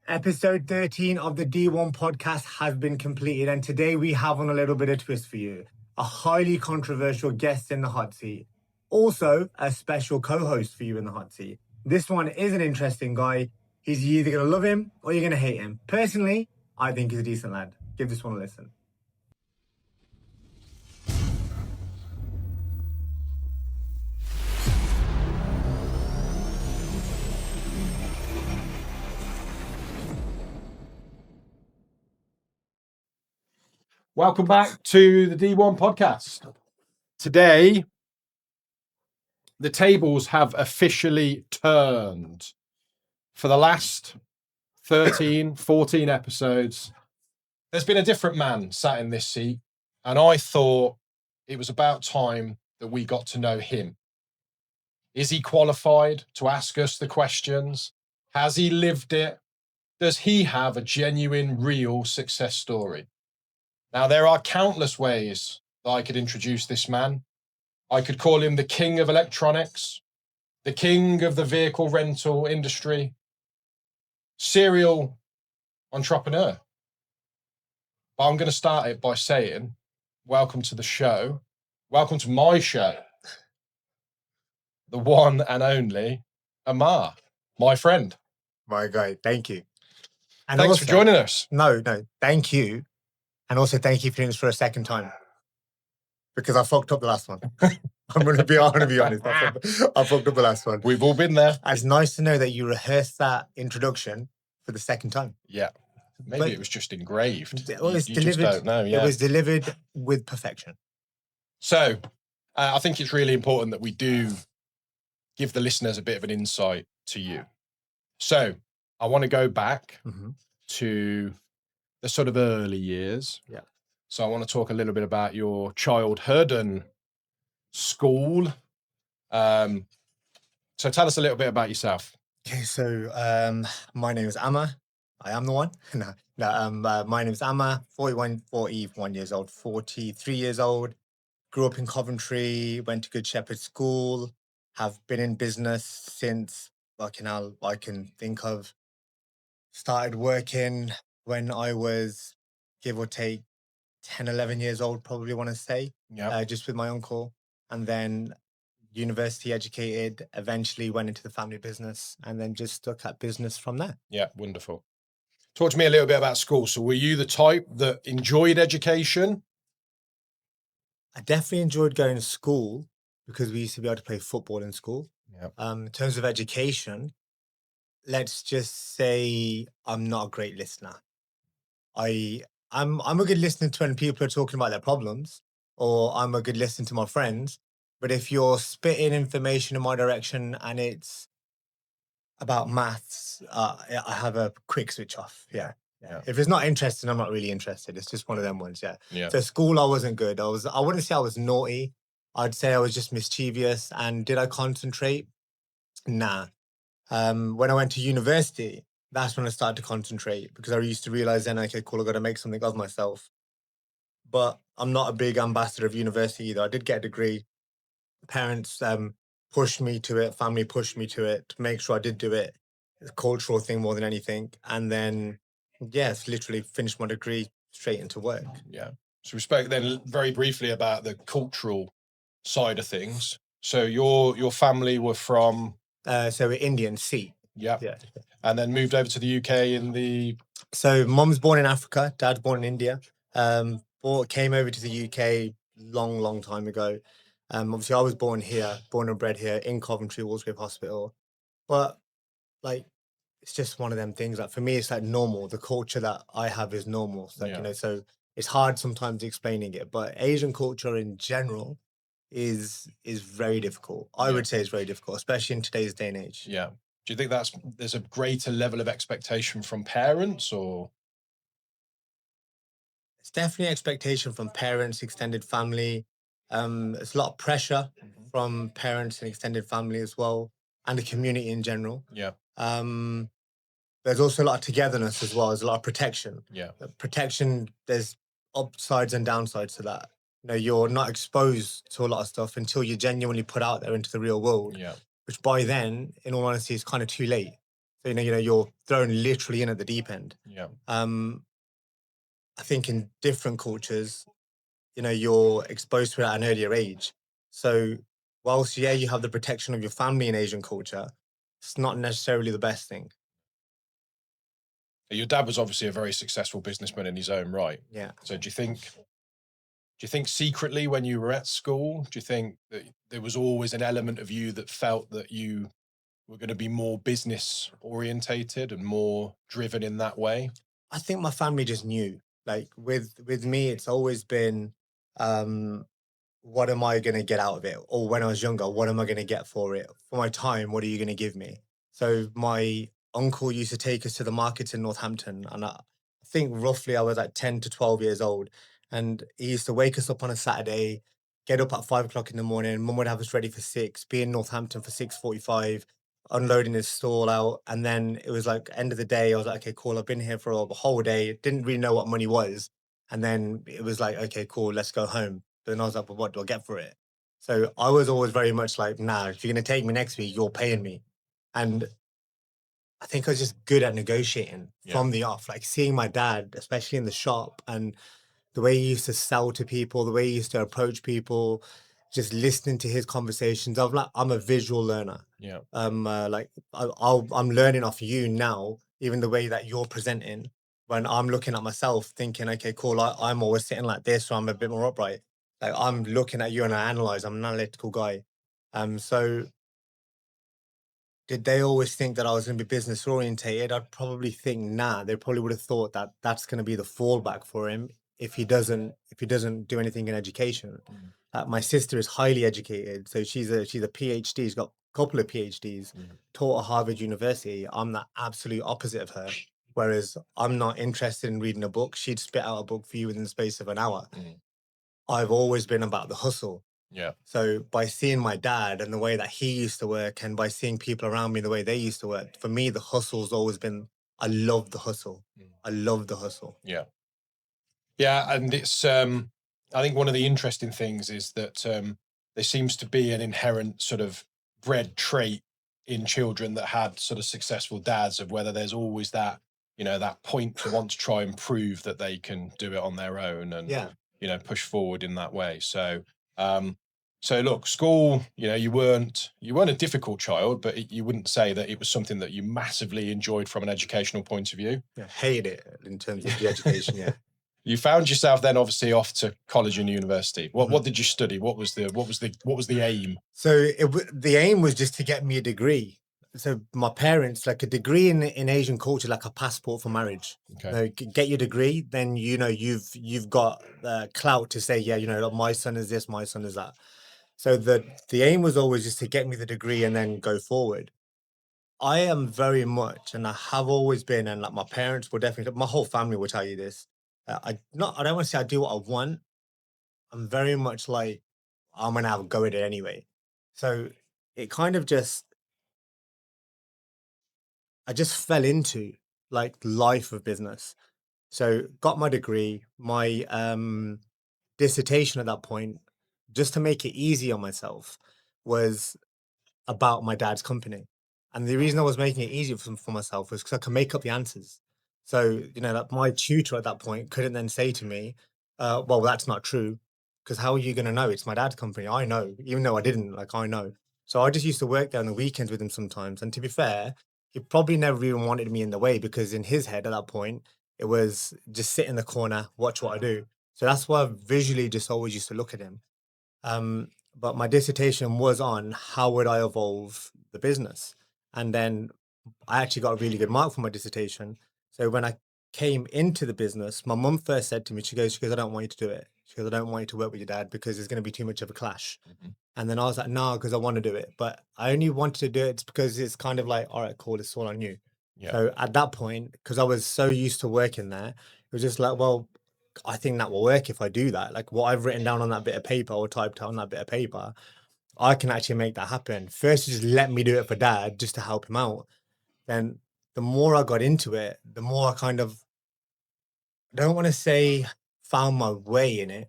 Episode 13 of the D1 podcast has been completed, and today we have on a little bit of twist for you. A highly controversial guest in the hot seat. Also, a special co-host for you in the hot seat. This one is an interesting guy. He's either going to love him or you're going to hate him. Personally, I think he's a decent lad. Give this one a listen. Welcome back to the D1 podcast. Today, the tables have officially turned. For the last 13, 14 episodes, there's been a different man sat in this seat, and I thought it was about time that we got to know him. Is he qualified to ask us the questions? Has he lived it? Does he have a genuine, real success story? Now, there are countless ways that I could introduce this man. I could call him the king of electronics, the king of the vehicle rental industry, serial entrepreneur. But I'm going to start it by saying, welcome to the show. Welcome to my show. The one and only Amar, my friend. My guy, thank you. And Thanks also, for joining us. No, thank you. And also thank you for doing this for a second time. Because I fucked up the last one. I'm going to be honest. I fucked up the last one. We've all been there. And it's nice to know that you rehearsed that introduction for the second time. Yeah. Maybe it was just engraved. It was you delivered, just don't know. Yeah. It was delivered with perfection. So I think it's really important that we do give the listeners a bit of an insight to you. So I want to go back to the sort of early years. Yeah. So I want to talk a little bit about your childhood and school. So tell us a little bit about yourself. Okay, so my name is Amar. I am the one. My name is Amar, 41 years old, 43 years old. Grew up in Coventry, went to Good Shepherd School, have been in business since I can think of. Started working when I was, give or take, 10, 11 years old, probably want to say, just with my uncle. And then university educated, eventually went into the family business and then just stuck at business from there. Yeah, wonderful. Talk to me a little bit about school. So were you the type that enjoyed education? I definitely enjoyed going to school because we used to be able to play football in school. Yeah. In terms of education, let's just say I'm not a great listener. I'm a good listener to when people are talking about their problems, or I'm a good listener to my friends. But if you're spitting information in my direction and it's about maths, I have a quick switch off. Yeah. If it's not interesting, I'm not really interested. It's just one of them ones. Yeah. So school, I wasn't good. I wouldn't say I was naughty. I'd say I was just mischievous. And did I concentrate? Nah. When I went to university, that's when I started to concentrate because I used to realize then, okay, cool, I got to make something of myself. But I'm not a big ambassador of university either. I did get a degree. Parents pushed me to it. Family pushed me to it to make sure I did do it. It's a cultural thing more than anything. And then, it's literally finished my degree straight into work. Yeah. So we spoke then very briefly about the cultural side of things. So your family were from? So we're Indian, Sikh. Yeah. And then moved over to the UK in the? So mum's born in Africa, dad's born in India. Came over to the UK long time ago. Obviously I was born and bred here in Coventry, Walsgrave Hospital. But it's just one of them things. For me, it's normal. The culture that I have is normal. So, so it's hard sometimes explaining it. But Asian culture in general is very difficult. I would say it's very difficult, especially in today's day and age. Yeah. Do you think there's a greater level of expectation from parents, or? It's definitely expectation from parents, extended family. There's a lot of pressure from parents and extended family as well, and the community in general. Yeah. There's also a lot of togetherness as well. There's a lot of protection. Yeah. Protection, there's upsides and downsides to that. You're not exposed to a lot of stuff until you're genuinely put out there into the real world. Yeah. Which by then, in all honesty, is kind of too late. So, you're thrown literally in at the deep end. Yeah. I think in different cultures, you're exposed to it at an earlier age. So whilst, yeah, you have the protection of your family in Asian culture, it's not necessarily the best thing. Your dad was obviously a very successful businessman in his own right. Yeah. So do you think secretly when you were at school, do you think that there was always an element of you that felt that you were going to be more business orientated and more driven in that way? I think my family just knew. Like with me, it's always been, um, what am I going to get out of it? Or when I was younger, what am I going to get for it? For my time, what are you going to give me? So my uncle used to take us to the markets in Northampton, and I think roughly I was like 10 to 12 years old. And he used to wake us up on a Saturday, get up at 5 o'clock in the morning. Mum would have us ready for 6, be in Northampton for 6:45, unloading his stall out. And then it was like end of the day, I was like, okay, cool. I've been here for a whole day. Didn't really know what money was. And then it was like, okay, cool, let's go home. But then I was like, well, what do I get for it? So I was always very much like, nah, if you're going to take me next week, you're paying me. And I think I was just good at negotiating from the off, like seeing my dad, especially in the shop, and the way he used to sell to people, the way he used to approach people, just listening to his conversations. I'm a visual learner. Yeah. I'm learning off you now, even the way that you're presenting. When I'm looking at myself, thinking, okay, cool, I'm always sitting like this, so I'm a bit more upright. Like I'm looking at you and I analyze. I'm an analytical guy. So did they always think that I was going to be business orientated? I'd probably think nah. They probably would have thought that that's going to be the fallback for him if he doesn't do anything in education. My sister is highly educated, so she's a PhD. She's got a couple of PhDs. Taught at Harvard University. I'm the absolute opposite of her. Whereas I'm not interested in reading a book. She'd spit out a book for you within the space of an hour. I've always been about the hustle. Yeah. So by seeing my dad and the way that he used to work, and by seeing people around me the way they used to work, for me, the hustle's always been, I love the hustle. I love the hustle. Yeah. Yeah. And it's, I think one of the interesting things is that there seems to be an inherent sort of bred trait in children that had sort of successful dads of whether there's always that, that point to want to try and prove that they can do it on their own and, Yeah. push forward in that way. So, so look, school, you weren't a difficult child, but you wouldn't say that it was something that you massively enjoyed from an educational point of view. Yeah, hate it in terms of the education. Yeah. You found yourself then obviously off to college and university. What did you study? What was the aim? So the aim was just to get me a degree. So my parents, like a degree in Asian culture, like a passport for marriage. Okay. Get your degree, then you've got clout to say, yeah, like, my son is this, my son is that. So the aim was always just to get me the degree and then go forward. I am very much, and I have always been, and like my parents will definitely, my whole family will tell you this. I don't want to say I do what I want. I'm very much like I'm gonna have a go at it anyway. So it kind of I just fell into like life of business. So got my degree, my dissertation at that point, just to make it easy on myself, was about my dad's company. And the reason I was making it easier for myself was because I could make up the answers. So, like my tutor at that point couldn't then say to me, well, that's not true. Because how are you going to know? It's my dad's company. I know, even though I didn't, like, I know. So I just used to work there on the weekends with him sometimes. And to be fair, he probably never even wanted me in the way because in his head at that point, it was just sit in the corner, watch what I do. So that's why I visually just always used to look at him. But my dissertation was on how would I evolve the business. And then I actually got a really good mark for my dissertation. So when I came into the business, my mum first said to me, she goes, I don't want you to do it. She goes, I don't want you to work with your dad because there's going to be too much of a clash. And then I was like, no, because I want to do it. But I only wanted to do it because it's kind of like, all right, cool, it's all on you. Yeah. So at that point, because I was so used to working there, it was just like, well, I think that will work if I do that. Like what I've written down on that bit of paper or typed out on that bit of paper, I can actually make that happen. First, just let me do it for dad just to help him out. Then the more I got into it, the more I kind of, I don't want to say found my way in it,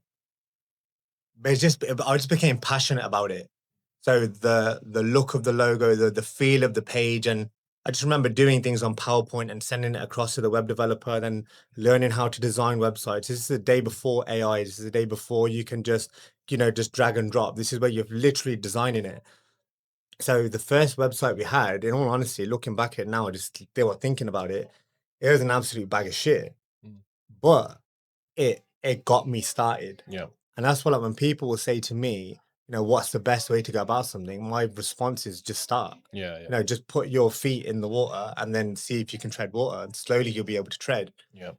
but I just became passionate about it. So the look of the logo, the feel of the page, and I just remember doing things on PowerPoint and sending it across to the web developer, then learning how to design websites. This is the day before AI. This is the day before you can just, just drag and drop. This is where you're literally designing it. So the first website we had, in all honesty, looking back at it now, just they were thinking about it, it was an absolute bag of shit. Mm. But it got me started. Yeah. And that's what, like, when people will say to me, what's the best way to go about something? My response is just start. Yeah. Just put your feet in the water and then see if you can tread water. And slowly you'll be able to tread. Yeah.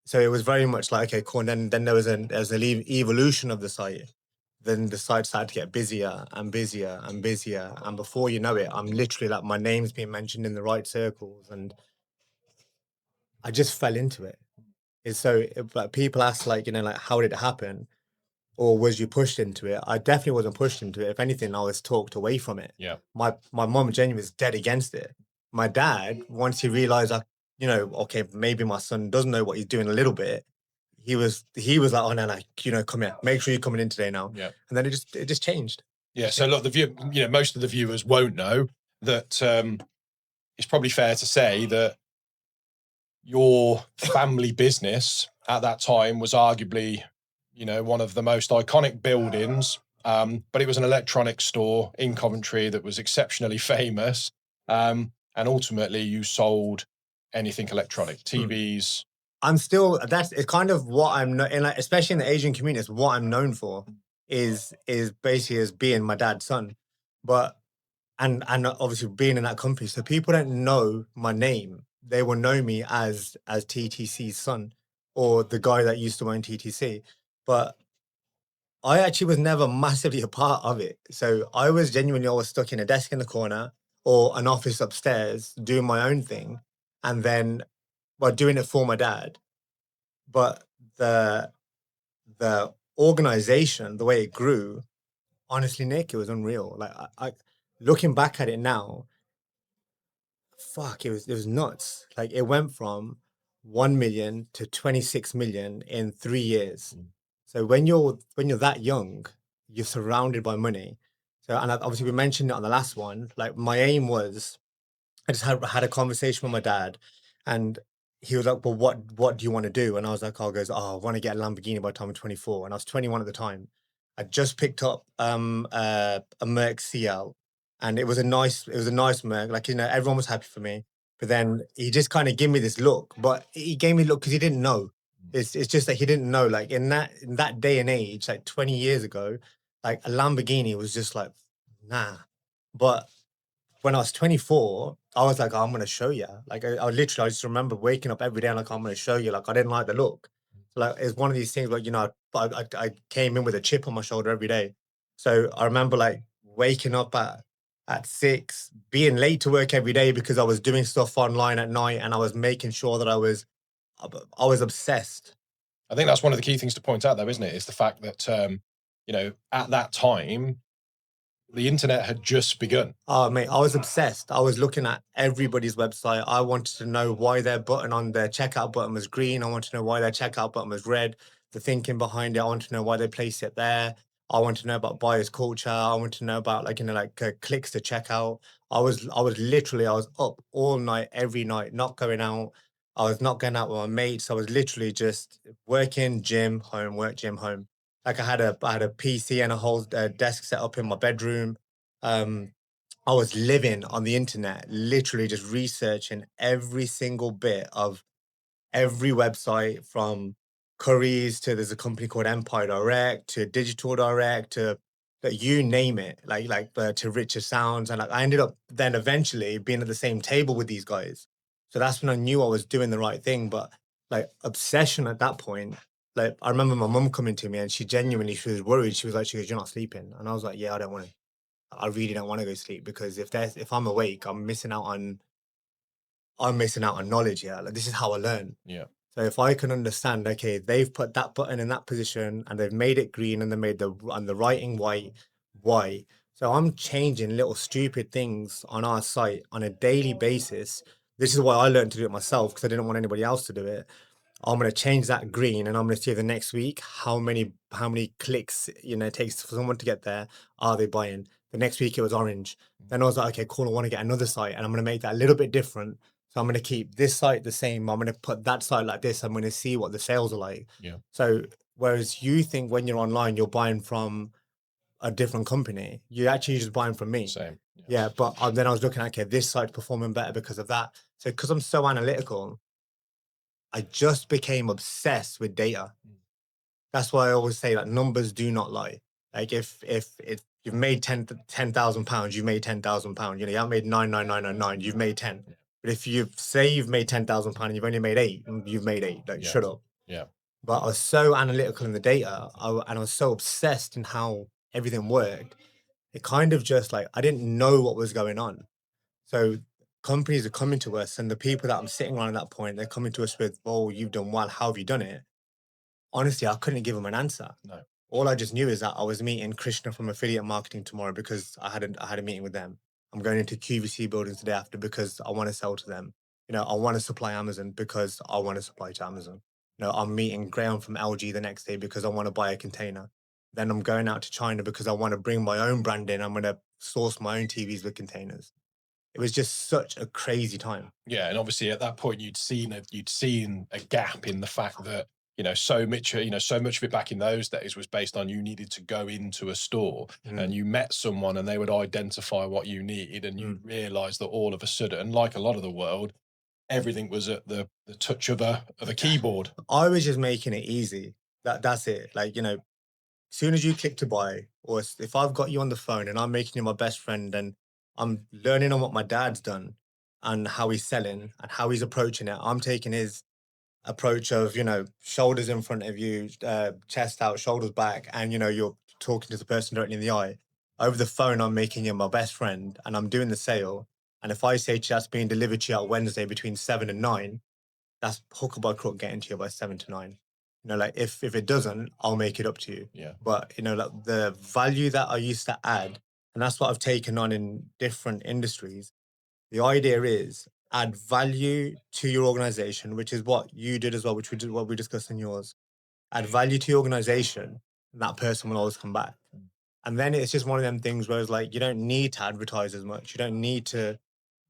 So it was very much like, okay, cool. And then there was an evolution of the site. Then the site started to get busier and busier and busier. And before you know it, I'm literally like, my name's being mentioned in the right circles. And I just fell into it. It's so, like, people ask, like, like, how did it happen? Or was you pushed into it? I definitely wasn't pushed into it. If anything, I was talked away from it. Yeah. My mom genuinely was dead against it. My dad, once he realized okay, maybe my son doesn't know what he's doing a little bit, he was like, oh no, no, come here, make sure you're coming in today now. Yeah. And then it just changed. Yeah. So look, most of the viewers won't know that it's probably fair to say that your family business at that time was arguably, one of the most iconic buildings. But it was an electronics store in Coventry that was exceptionally famous. And ultimately you sold anything electronic, TVs. It's kind of what I'm in, like, especially in the Asian community, it's what I'm known for is basically as being my dad's son. But and obviously being in that company. So people don't know my name. They will know me as TTC's son, or the guy that used to own TTC. But I actually was never massively a part of it. So I was genuinely always stuck in a desk in the corner or an office upstairs doing my own thing, and then doing it for my dad. But the organization, the way it grew, honestly, Nick, it was unreal. Like, I looking back at it now, fuck, it was nuts. Like, it went from 1 million to 26 million in 3 years. So when you're that young, you're surrounded by money. So, and obviously we mentioned it on the last one. Like, my aim was, I just had a conversation with my dad, and he was like, "Well, what do you want to do?" And I was like, "Oh, goes, oh, I want to get a Lamborghini by the time I'm 24." And I was 21 at the time. I just picked up a Merc CL, and it was a nice Merc. Like, everyone was happy for me. But then he just kind of gave me this look. But he gave me a look because he didn't know. It's just that he didn't know. Like, in that day and age, like 20 years ago, like, a Lamborghini was just like, nah. But when I was 24, I was like, oh, I'm going to show you. Like, I just remember waking up every day and like, I'm going to show you. Like, I didn't like the look. So, like, it's one of these things, like, I came in with a chip on my shoulder every day. So I remember, like, waking up at 6, being late to work every day because I was doing stuff online at night, and I was making sure that I was obsessed. I think that's one of the key things to point out, though, isn't it? Is the fact that, at that time, the internet had just begun. Oh, mate, I was obsessed. I was looking at everybody's website. I wanted to know why their button on their checkout button was green. I wanted to know why their checkout button was red. The thinking behind it. I wanted to know why they placed it there. I wanted to know about buyer's culture. I wanted to know about, like, clicks to checkout. I was up all night, every night, not going out. I was not going out with my mates. I was literally just working, gym, home, work, gym, home. Like, I had a PC and a whole desk set up in my bedroom. um, I was living on the internet, literally just researching every single bit of every website, from Curry's to, there's a company called Empire Direct, to Digital Direct, to that, you name it, to Richer Sounds. And, like, I ended up then eventually being at the same table with these guys. So that's when I knew I was doing the right thing. But, like, obsession at that point, like, I remember my mum coming to me and she was worried. She was like, "You're not sleeping." And I was like, "Yeah, I really don't want to go sleep, because if I'm awake, I'm missing out on knowledge here. Like, this is how I learn." Yeah. So if I can understand, okay, they've put that button in that position and they've made it green and they made the writing white, why? So I'm changing little stupid things on our site on a daily basis. This is why I learned to do it myself, because I didn't want anybody else to do it. I'm going to change that green, and I'm going to see the next week how many clicks it takes for someone to get there. Are they buying? The next week it was orange. Then I was like, okay, cool. I want to get another site, and I'm going to make that a little bit different. So I'm going to keep this site the same. I'm going to put that site like this. I'm going to see what the sales are like. Yeah. So whereas you think when you're online, you're buying from a different company, you're actually just buying from me. Same. Yeah. But then I was looking at, okay, this site's performing better because of that. So because I'm so analytical, I just became obsessed with data. That's why I always say that numbers do not lie. Like if you've made £10,000, you've made £10,000. You know, you haven't made 99999, you've made 10. But if you say you've made £10,000 and you've only made 8, you've made 8. Like, shut up. Yeah. But I was so analytical in the data, and I was so obsessed in how everything worked. It kind of just like I didn't know what was going on. So companies are coming to us, and the people that I'm sitting on at that point, they're coming to us with, "Oh, you've done well. How have you done it?" Honestly, I couldn't give them an answer. No. All I just knew is that I was meeting Krishna from affiliate marketing tomorrow because I had a meeting with them. I'm going into QVC buildings the day after because I want to sell to them. You know, I want to supply Amazon because I want to supply to Amazon. You know, I'm meeting Graham from LG the next day because I want to buy a container. Then I'm going out to China because I want to bring my own brand in. I'm going to source my own TVs with containers. It was just such a crazy time. Yeah, and obviously at that point you'd seen a gap in the fact that so much of it back in those days was based on you needed to go into a store and you met someone and they would identify what you needed, and you realize that all of a sudden, like a lot of the world, everything was at the touch of a keyboard. I was just making it easy. That's it. Like, as soon as you click to buy, or if I've got you on the phone and I'm making you my best friend and I'm learning on what my dad's done and how he's selling and how he's approaching it, I'm taking his approach of, shoulders in front of you, chest out, shoulders back, and, you're talking to the person directly in the eye. Over the phone, I'm making you my best friend and I'm doing the sale. And if I say to you, that's being delivered to you on Wednesday between 7 and 9, that's hook or by crook getting to you by 7 to 9. Like if it doesn't, I'll make it up to you. Yeah. But like the value that I used to add, and that's what I've taken on in different industries. The idea is add value to your organization, which is what you did as well, which we did what we discussed in yours. Add value to your organization, and that person will always come back. And then it's just one of them things where it's like you don't need to advertise as much. You don't need to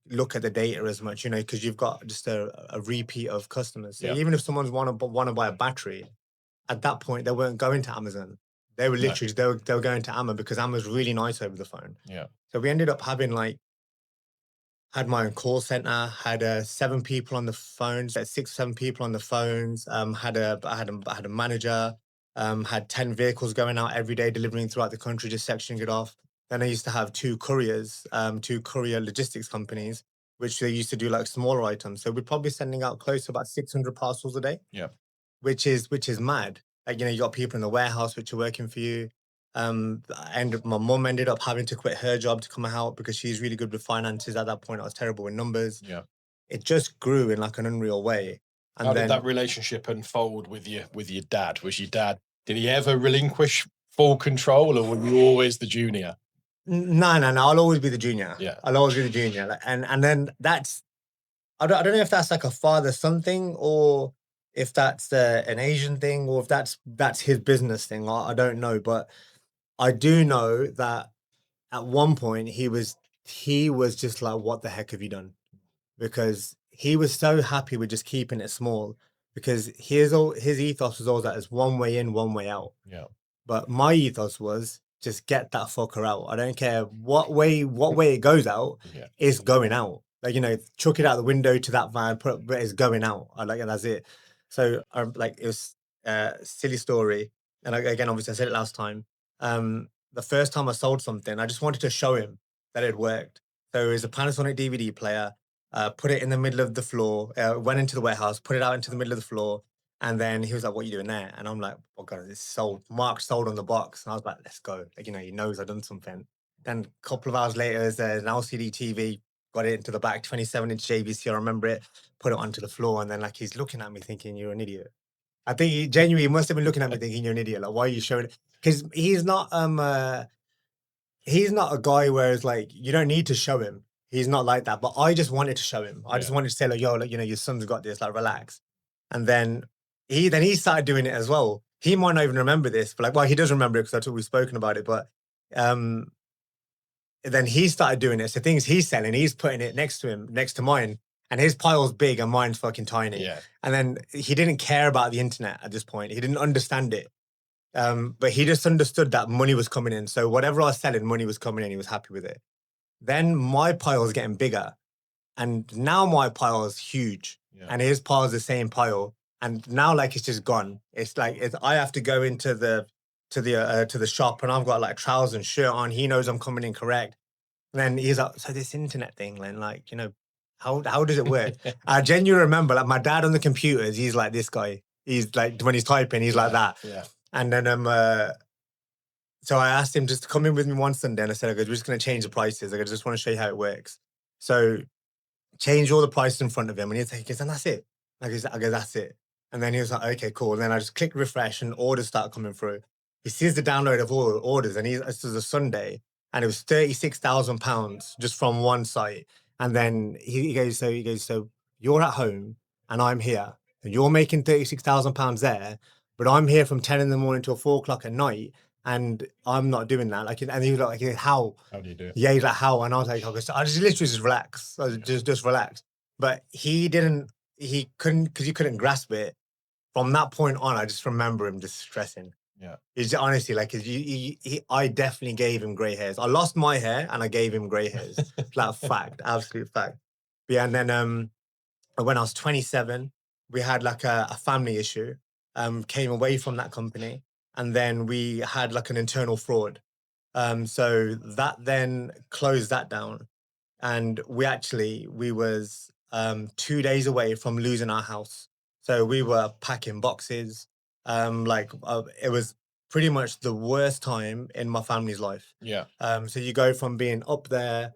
look at the data as much, because you've got just a repeat of customers. So even if someone's want to buy a battery, at that point they weren't going to Amazon. They were literally they were going to Amma because Amma's really nice over the phone. Yeah. So we ended up having had my own call center, had 7 people on the phones, 6, 7 people on the phones. I had a manager. Had 10 vehicles going out every day, delivering throughout the country, just sectioning it off. Then I used to have 2 couriers, 2 courier logistics companies, which they used to do like smaller items. So we're probably sending out close to about 600 parcels a day. Yeah. Which is mad. Like, you got people in the warehouse which are working for you. My mum ended up having to quit her job to come out because she's really good with finances. At that point, I was terrible with numbers. Yeah. It just grew in like an unreal way. And how then did that relationship unfold with your dad? Was your dad, did he ever relinquish full control, or were you always the junior? No. I'll always be the junior. Yeah. I'll always be the junior. And then that's, I don't know if that's like a father-son thing, or if that's an Asian thing, or if that's his business thing. I don't know, but I do know that at one point he was just like, what the heck have you done? Because he was so happy with just keeping it small, because his ethos was always that it's one way in, one way out. Yeah. But my ethos was just get that fucker out. I don't care what way it goes out, it's going out. Like, chuck it out the window to that van, but it's going out. And that's it. So it was a silly story. And again, obviously I said it last time. The first time I sold something, I just wanted to show him that it worked. So it was a Panasonic DVD player, put it in the middle of the floor, went into the warehouse, put it out into the middle of the floor. And then he was like, what are you doing there? And I'm like, oh God, it's sold. Mark sold on the box. And I was like, let's go. Like, he knows I've done something. Then a couple of hours later, there's an LCD TV, got it into the back, 27-inch JVC, I remember it, put it onto the floor. And then he's looking at me thinking, you're an idiot. I think he genuinely must have been looking at me thinking, you're an idiot. Like, why are you showing it? Because he's not a guy where it's like, you don't need to show him. He's not like that. But I just wanted to show him. I just wanted to say, like, yo, your son's got this, relax. And then he started doing it as well. He might not even remember this, but he does remember it because we've spoken about it. But then he started doing it. So things he's selling, he's putting it next to mine. And his pile's big and mine's fucking tiny. Yeah. And then he didn't care about the internet at this point. He didn't understand it. But he just understood that money was coming in. So whatever I was selling, money was coming in. He was happy with it. Then my pile was getting bigger. And now my pile is huge. Yeah. And his pile is the same pile. And now like it's just gone. It's like I have to go into the shop and I've got like trousers and shirt on. He knows I'm coming in correct. And then he's like, so this internet thing, then like, you know, how does it work? I genuinely remember like my dad on the computers, he's like this guy. He's like when he's typing, he's like that. Yeah. And then so I asked him just to come in with me one Sunday and I said, we're just gonna change the prices. I just want to show you how it works. So change all the prices in front of him and he goes, and that's it. I go, that's it. And then he was like, okay, cool. And then I just click refresh and orders start coming through. He sees the download of all the orders and this was a Sunday and it was £36,000 just from one site. And then he goes, so you're at home and I'm here and you're making £36,000 there, but I'm here from 10 in the morning till 4 o'clock at night and I'm not doing that. Like, and he was like, how? How do you do it? Yeah, he's like, how? And I was like, okay, so I just literally just relax. I was just relax. But he couldn't, because he couldn't grasp it. From that point on, I just remember him just stressing. Yeah. It's honestly like, I definitely gave him gray hairs. I lost my hair and I gave him gray hairs. Like fact, absolute fact. But yeah, and then when I was 27, we had like a family issue, came away from that company. And then we had like an internal fraud. So that then closed that down. And we was 2 days away from losing our house. So we were packing boxes. It was pretty much the worst time in my family's life. Yeah. So you go from being up there,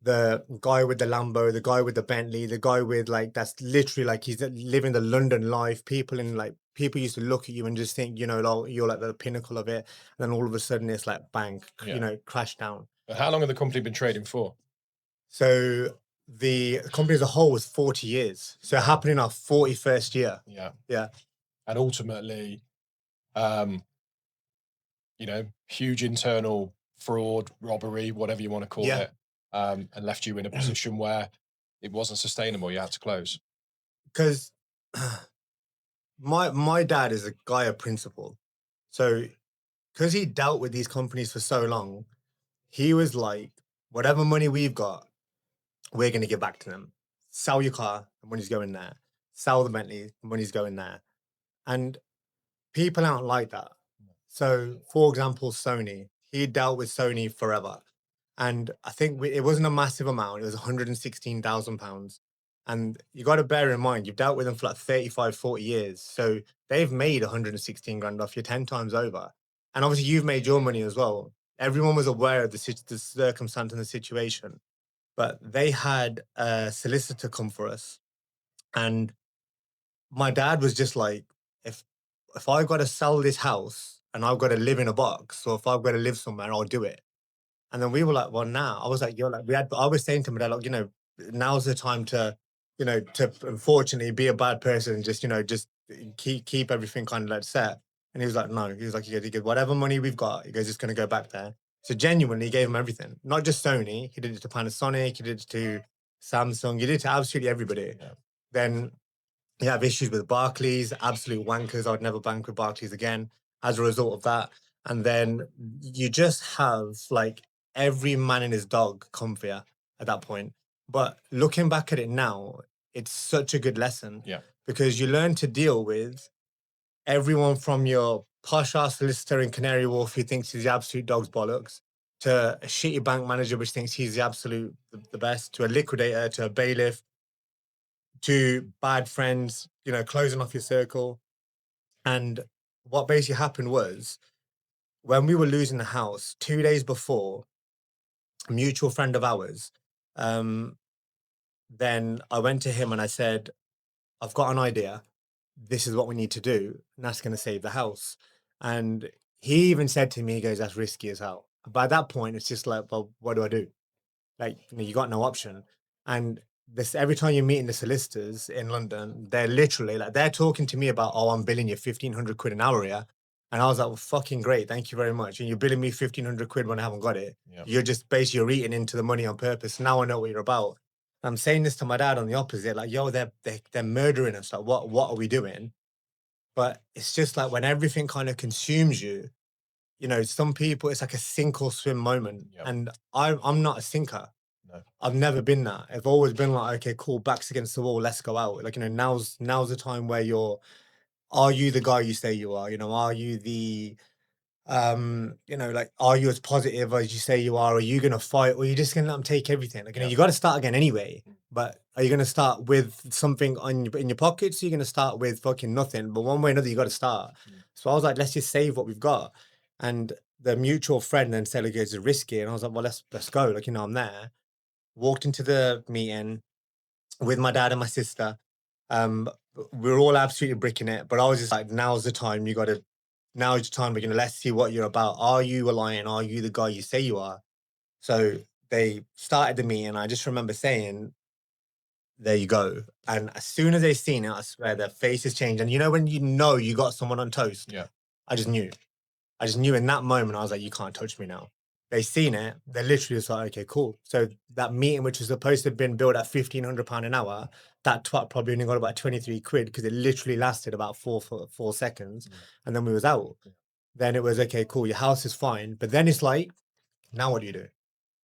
the guy with the Lambo, the guy with the Bentley, the guy with like that's literally like he's living the London life. People used to look at you and just think, you know, like, you're like the pinnacle of it. And then all of a sudden it's like bang, you know, crash down. But how long have the company been trading for? So the company as a whole was 40 years. So it happened in our 41st year. Yeah. Yeah. And ultimately, you know, huge internal fraud, robbery, whatever you want to call it, and left you in a position where it wasn't sustainable. You had to close. Because my dad is a guy of principle. So because he dealt with these companies for so long, he was like, whatever money we've got, we're going to give back to them. Sell your car, the money's going there. Sell the Bentley, the money's going there. And people aren't like that. So, for example, Sony, he dealt with Sony forever. And I think it wasn't a massive amount. It was £116,000. And you got to bear in mind, you've dealt with them for like 35, 40 years. So they've made 116 grand off you 10 times over. And obviously you've made your money as well. Everyone was aware of the circumstance and the situation. But they had a solicitor come for us. And my dad was just like, if I got to sell this house and I've got to live in a box, or if I've got to live somewhere, I'll do it. And then we were like, well, now I was like, I was saying to my dad, like, you know, now's the time to, you know, to unfortunately be a bad person and just, you know, just keep everything kind of like set. And he was like, no, he was like, he goes, whatever money we've got, he goes, it's going to go back there. So genuinely, he gave him everything, not just Sony. He did it to Panasonic, he did it to Samsung, he did it to absolutely everybody. Yeah. Then you have issues with Barclays, absolute wankers. I would never bank with Barclays again as a result of that. And then you just have like every man and his dog come for you at that point. But looking back at it now, it's such a good lesson. Yeah. Because you learn to deal with everyone from your posh ass solicitor in Canary Wharf who thinks he's the absolute dog's bollocks, to a shitty bank manager which thinks he's the best, to a liquidator, to a bailiff, to bad friends, you know, closing off your circle. And what basically happened was when we were losing the house 2 days before, a mutual friend of ours, then I went to him and I said, I've got an idea. This is what we need to do. And that's going to save the house. And he even said to me, he goes, that's risky as hell. By that point, it's just like, well, what do I do? Like, you know, you got no option. And this every time you're meeting the solicitors in London, they're literally like they're talking to me about, oh, I'm billing you 1,500 quid an hour here. And I was like, well, fucking great. Thank you very much. And you're billing me 1,500 quid when I haven't got it. Yeah. You're just basically you're eating into the money on purpose. Now I know what you're about. I'm saying this to my dad on the opposite, like, yo, they're murdering us. Like, what are we doing? But it's just like when everything kind of consumes you, you know, some people it's like a sink or swim moment. Yep. And I'm not a sinker. No. I've never been that. I've always been like, okay, cool, backs against the wall, let's go out. Like, you know, now's the time where are you the guy you say you are? You know, are you the you know, like, are you as positive as you say you are? Are you gonna fight, or are you just gonna let them take everything? Like, you know, Yeah. you got to start again anyway. But are you gonna start with something in your pockets? Or you're gonna start with fucking nothing. But one way or another, you got to start. So I was like, let's just save what we've got. And the mutual friend then said, like, it's risky, and I was like, well, let's go. Like, you know, I'm there. Walked into the meeting with my dad and my sister. Um, we're all absolutely bricking it, but I was just like, now's the time. Now's the time. We're gonna let's see what you're about. Are you a lion? Are you the guy you say you are? So they started the meeting. I just remember saying, "There you go." And as soon as they seen it, I swear their faces changed. And you know when you know you got someone on toast, Yeah. I just knew. I just knew in that moment. I was like, "You can't touch me now." They seen it. They literally just like, "Okay, cool." So that meeting, which was supposed to have been billed at £1,500 an hour, that twat probably only got about 23 quid because it literally lasted about 4 seconds, and then we was out. Then it was okay, cool. Your house is fine, but then it's like, now what do you do?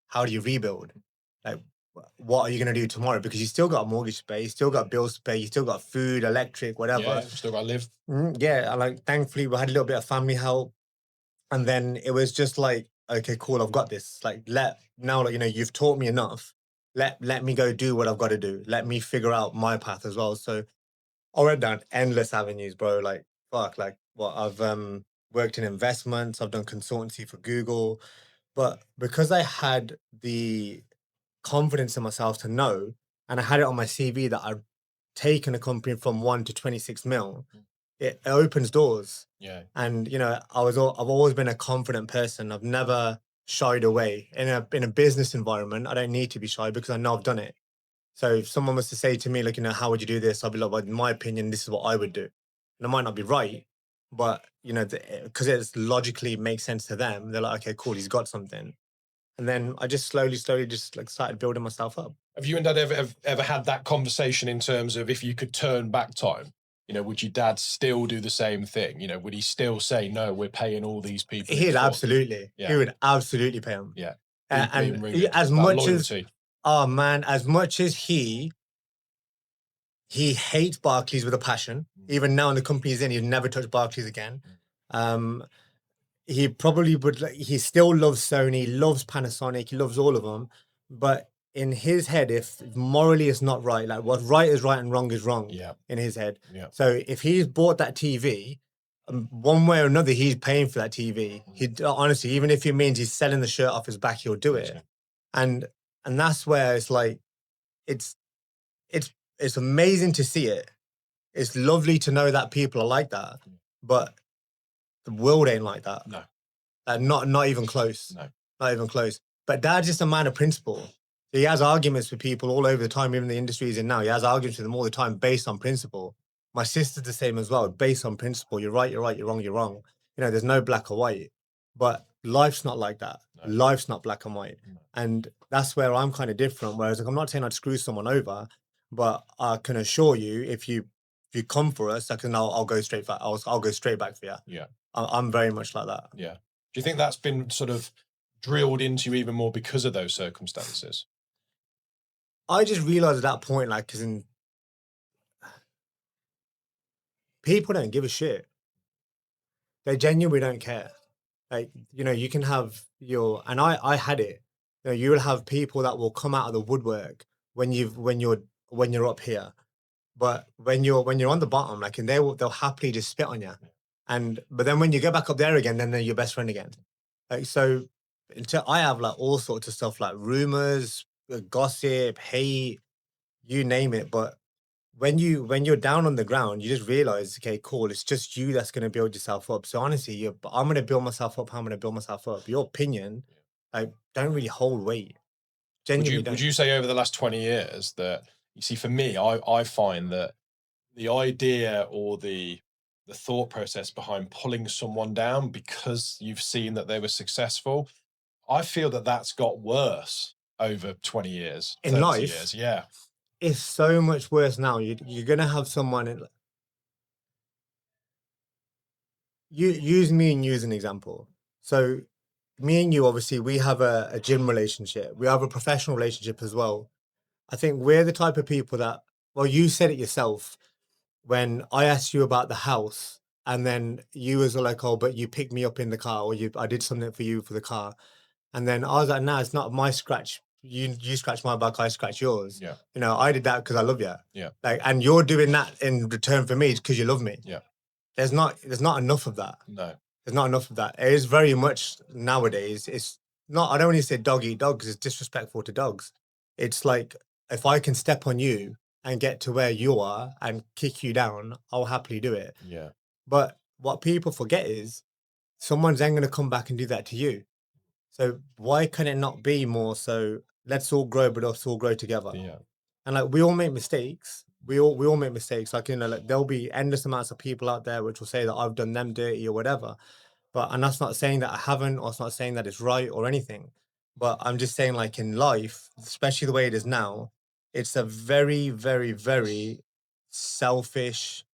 How do you rebuild? Like, what are you gonna do tomorrow? Because you still got a mortgage to pay, you still got bills to pay, you still got food, electric, whatever. Yeah. Still got to live. Yeah, and like thankfully we had a little bit of family help, and then it was just like, okay, cool, I've got this. Like, like, you know, you've taught me enough. Let me go do what I've got to do. Let me figure out my path as well. So I went down endless avenues, bro. Like, fuck, like what I've worked in investments, I've done consultancy for Google. But because I had the confidence in myself to know, and I had it on my CV that I've taken a company from 1 to 26 mil, it opens doors. Yeah. And you know, I've always been a confident person. I've never shied away in a business environment. I don't need to be shy because I know I've done it. So if someone was to say to me, like, you know, how would you do this? I'd be like, well, in my opinion, this is what I would do. And I might not be right, but you know, because it's logically makes sense to them. They're like, okay, cool, he's got something. And then I just slowly just like started building myself up. Have you and dad ever had that conversation in terms of if you could turn back time? You know, would your dad still do the same thing? You know, would he still say, no, we're paying all these people? He Yeah. would absolutely pay him. Yeah. And Being really as that much as, loyalty. oh man, as much as he hates Barclays with a passion. Even now in the company he's in, he'd never touch Barclays again. Um, he probably would. He still loves Sony, loves Panasonic, he loves all of them. But in his head, if morally it's not right, like what's right is right and wrong is wrong. Yeah. In his head. Yeah. So if he's bought that TV, one way or another, he's paying for that TV. He honestly, even if it means he's selling the shirt off his back, he'll do it. And that's where it's like, it's it's it's amazing to see it. It's lovely to know that people are like that, but the world ain't like that. No. Not even close. No. Not even close. But Dad's just a man of principle. He has arguments with people all over the time, even the industry he's in now. He has arguments with them all the time based on principle. My sister's the same as well, based on principle. You're right, you're wrong, you're wrong. You know, there's no black or white. But life's not like that. No. Life's not black and white. No. And that's where I'm kind of different. Whereas like, I'm not saying I'd screw someone over, but I can assure you, if you come for us, I'll go straight back. I'll go straight back for you. Yeah. I'm very much like that. Yeah. Do you think that's been sort of drilled into you even more because of those circumstances? I just realized at that point, like, because people don't give a shit. They genuinely don't care. Like, you know, you can have and I had it. You know, you will have people that will come out of the woodwork when you're up here, but when you're on the bottom, like, and they'll happily just spit on you, but then when you go back up there again, then they're your best friend again. Like, so I have like all sorts of stuff, like rumors, gossip, hate, you name it. But when you're down on the ground, you just realize, okay, cool, it's just you that's going to build yourself up. So honestly, I'm going to build myself up. How I'm going to build myself up. Your opinion, like, don't really hold weight. Genuinely, Would you say over the last 20 years that, you see, for me, I find that the idea or the the thought process behind pulling someone down because you've seen that they were successful. I feel that that's got worse over 20 years, In 30 life, years. Yeah. it's so much worse now. You're gonna have someone. You use me and you as an example. So me and you, obviously, we have a gym relationship. We have a professional relationship as well. I think we're the type of people that, well, you said it yourself when I asked you about the house, and then you was like, "Oh, but you picked me up in the car, or I did something for you for the car," and then I was like, "No, it's not my scratch. You scratch my back, I scratch yours. Yeah. You know, I did that because I love you. Yeah. Like, and you're doing that in return for me because you love me. Yeah. There's not enough of that. No. There's not enough of that. It is very much nowadays. It's not. I don't want to say dog eat dog because it's disrespectful to dogs. It's like if I can step on you and get to where you are and kick you down, I'll happily do it. Yeah. But what people forget is someone's then going to come back and do that to you. So why can it not be more so? Let's all grow, but let's all grow together. Yeah. And like we all make mistakes. We all make mistakes. Like, like there'll be endless amounts of people out there which will say that I've done them dirty or whatever. And that's not saying that I haven't, or it's not saying that it's right or anything. But I'm just saying, like in life, especially the way it is now, it's a very, very, very selfish,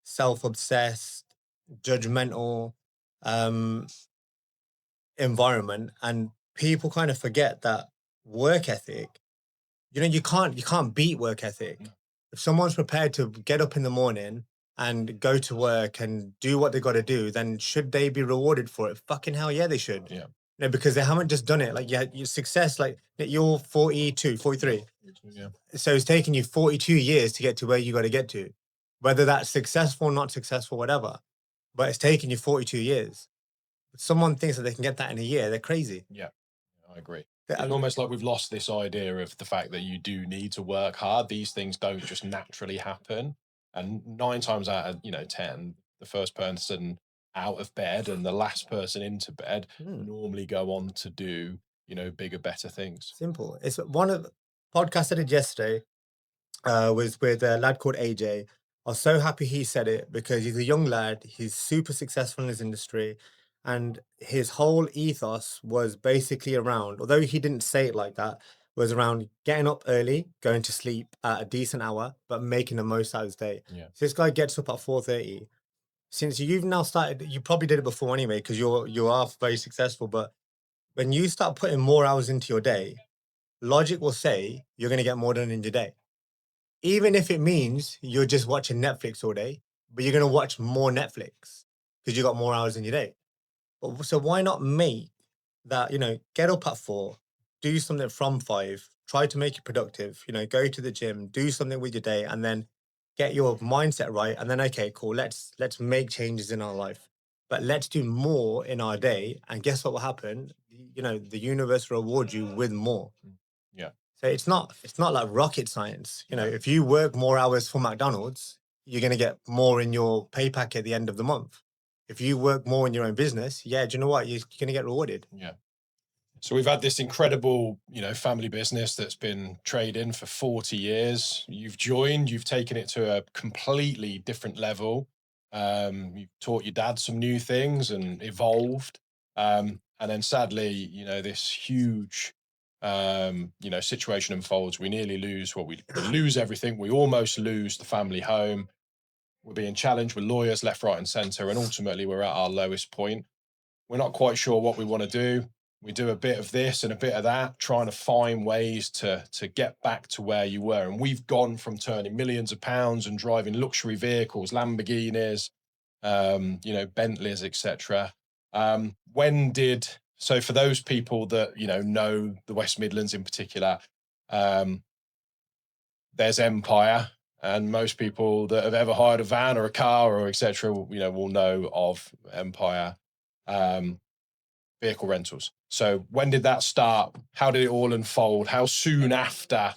self-obsessed, judgmental um environment. And people kind of forget that work ethic, you can't beat work ethic. No. If someone's prepared to get up in the morning and go to work and do what they got to do, then should they be rewarded for it? Fucking hell yeah, they should. Yeah. Because they haven't just done it. Like, yeah, your success, like you're 42, 43. Yeah. So it's taken you 42 years to get to where you got to get to, whether that's successful, not successful, whatever. But it's taken you 42 years. If someone thinks that they can get that in a year, they're crazy. Yeah. I agree. They- It's almost like we've lost this idea of the fact that you do need to work hard. These things don't just naturally happen. And 9 times out of 10, the first person out of bed and the last person into bed Hmm. normally go on to do bigger, better things. Simple. It's one of the podcasts I did yesterday. Was with a lad called AJ. I was so happy he said it because he's a young lad. He's super successful in his industry, and his whole ethos was basically around, although he didn't say it like that, was around getting up early, going to sleep at a decent hour, but making the most out of his day. Yeah. So this guy gets up at 4:30. Since you've now started, you probably did it before anyway, because you are very successful. But when you start putting more hours into your day, logic will say you're going to get more done in your day, even if it means you're just watching Netflix all day, but you're going to watch more Netflix because you got more hours in your day. But so why not make that, get up at 4, do something from 5, try to make it productive, go to the gym, do something with your day, and then get your mindset right. And then, okay, cool, let's make changes in our life, but let's do more in our day. And guess what will happen? The universe will reward you with more. Yeah. So it's not like rocket science. No. If you work more hours for McDonald's, you're going to get more in your pay pack at the end of the month. If you work more in your own business, yeah, do you know what? You're going to get rewarded. Yeah. So we've had this incredible, family business that's been trading for 40 years. You've joined, you've taken it to a completely different level. You've taught your dad some new things and evolved. And then sadly, this huge, situation unfolds. We nearly lose we lose everything. We almost lose the family home. We're being challenged with lawyers left, right, and center. And ultimately, we're at our lowest point. We're not quite sure what we want to do. We do a bit of this and a bit of that, trying to find ways to get back to where you were. And we've gone from turning millions of pounds and driving luxury vehicles, Lamborghinis, Bentleys, etc. So for those people that know the West Midlands in particular, there's Empire, and most people that have ever hired a van or a car or etc. will know of Empire. Vehicle rentals. So when did that start? How did it all unfold? How soon after,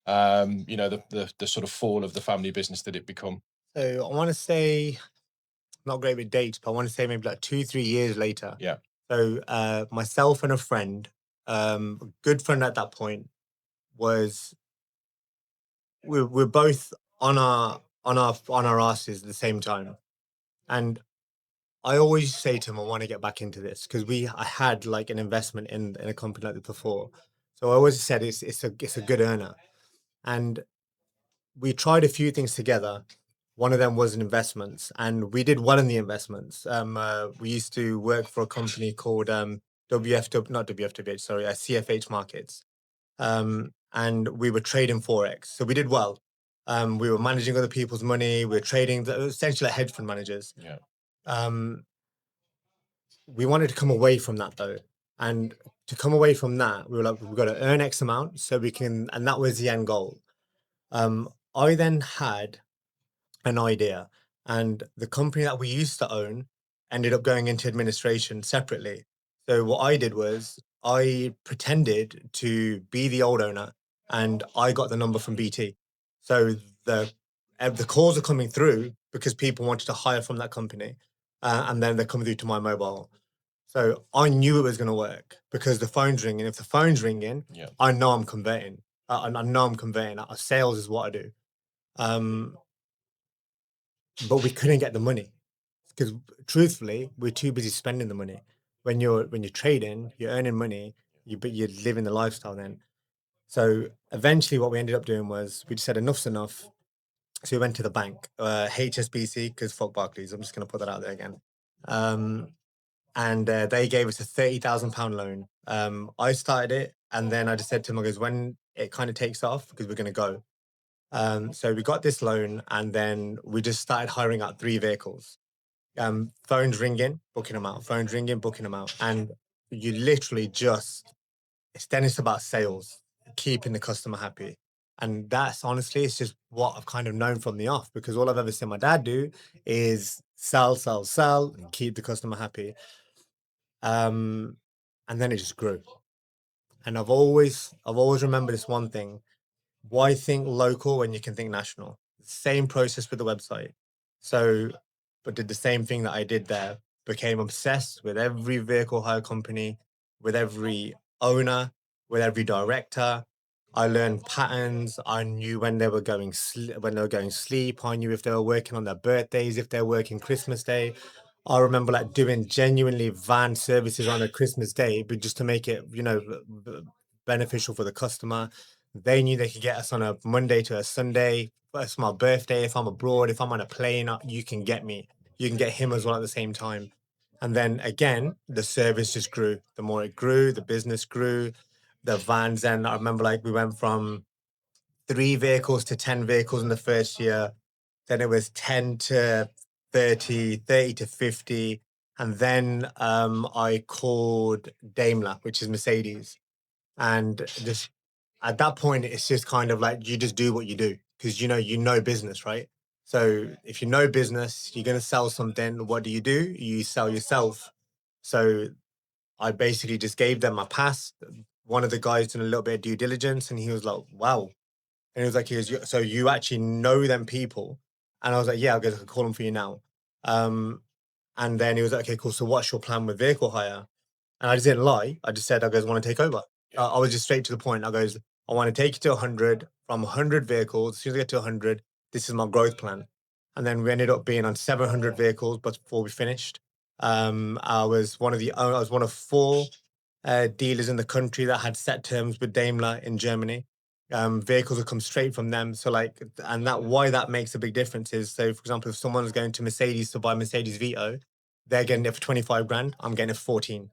the sort of fall of the family business did it become? So I want to say, not great with dates, but I want to say maybe like 2, 3 years later. Yeah. So myself and a friend, a good friend at that point, was we're both on our asses at the same time. And I always say to him, I want to get back into this because I had like an investment in a company like this before. So I always said it's a good earner. And we tried a few things together. One of them was in investments, and we did well in the investments. We used to work for a company called WFW, not WFWH, sorry, CFH Markets. And we were trading forex, so we did well. We were managing other people's money. We were trading, essentially like hedge fund managers. Yeah. We wanted to come away from that though, and to come away from that, we were like, we've got to earn X amount so we can, and that was the end goal. I then had an idea, and the company that we used to own ended up going into administration separately. So what I did was I pretended to be the old owner, and I got the number from BT. So the calls are coming through because people wanted to hire from that company, and then they're coming through to my mobile. So I knew it was going to work because the phone's ringing. If the phone's ringing, Yeah. I know I'm converting. I know I'm converting. Sales is what I do. But we couldn't get the money because truthfully, we're too busy spending the money. When you're trading, you're earning money, but you're living the lifestyle then. So eventually, what we ended up doing was we just said enough's enough. So we went to the bank, HSBC, because fuck Barclays. I'm just going to put that out there again. And they gave us a £30,000 loan. I started it, and then I just said to them, I goes, when it kind of takes off, because we're going to go. So we got this loan, and then we just started hiring out 3 vehicles. Phones ringing, booking them out. Phones ringing, booking them out. And you literally it's about sales, keeping the customer happy. And that's honestly, it's just what I've kind of known from the off, because all I've ever seen my dad do is sell, sell, sell, keep the customer happy. And then it just grew. And I've always remembered this one thing. Why think local when you can think national? Same process with the website. So, but did the same thing that I did there, became obsessed with every vehicle hire company, with every owner, with every director. I learned patterns. I knew when they were when they were going sleep. I knew if they were working on their birthdays, if they're working Christmas Day. I remember like doing genuinely van services on a Christmas day, but just to make it, beneficial for the customer. They knew they could get us on a Monday to a Sunday. If it's my birthday, if I'm abroad, if I'm on a plane, you can get me. You can get him as well at the same time. And then again, the service just grew. The more it grew, the business grew. The vans, then I remember like we went from 3 vehicles to 10 vehicles in the first year. Then it was 10 to 30, 30 to 50. And then I called Daimler, which is Mercedes. And just at that point, it's just kind of like you just do what you do because you know business, right? So if you know business, you're gonna sell something. What do? You sell yourself. So I basically just gave them my pass. One of the guys did a little bit of due diligence, and he was like, "Wow." And he was like, so you actually know them people?" And I was like, "Yeah, I can call them for you now." And then he was like, "Okay, cool. So what's your plan with vehicle hire?" And I just didn't lie. I just said, "I goes, want to take over." I was just straight to the point. I goes, "I want to take you to 100, from 100 vehicles. As soon as I get to 100, this is my growth plan." And then we ended up being on 700 vehicles, but before we finished, I was one of 4 dealers in the country that had set terms with Daimler in Germany. Vehicles will come straight from them. So like, and that why that makes a big difference is, so for example, if someone's going to Mercedes to buy Mercedes Vito, they're getting it for 25 grand. I'm getting it for 14.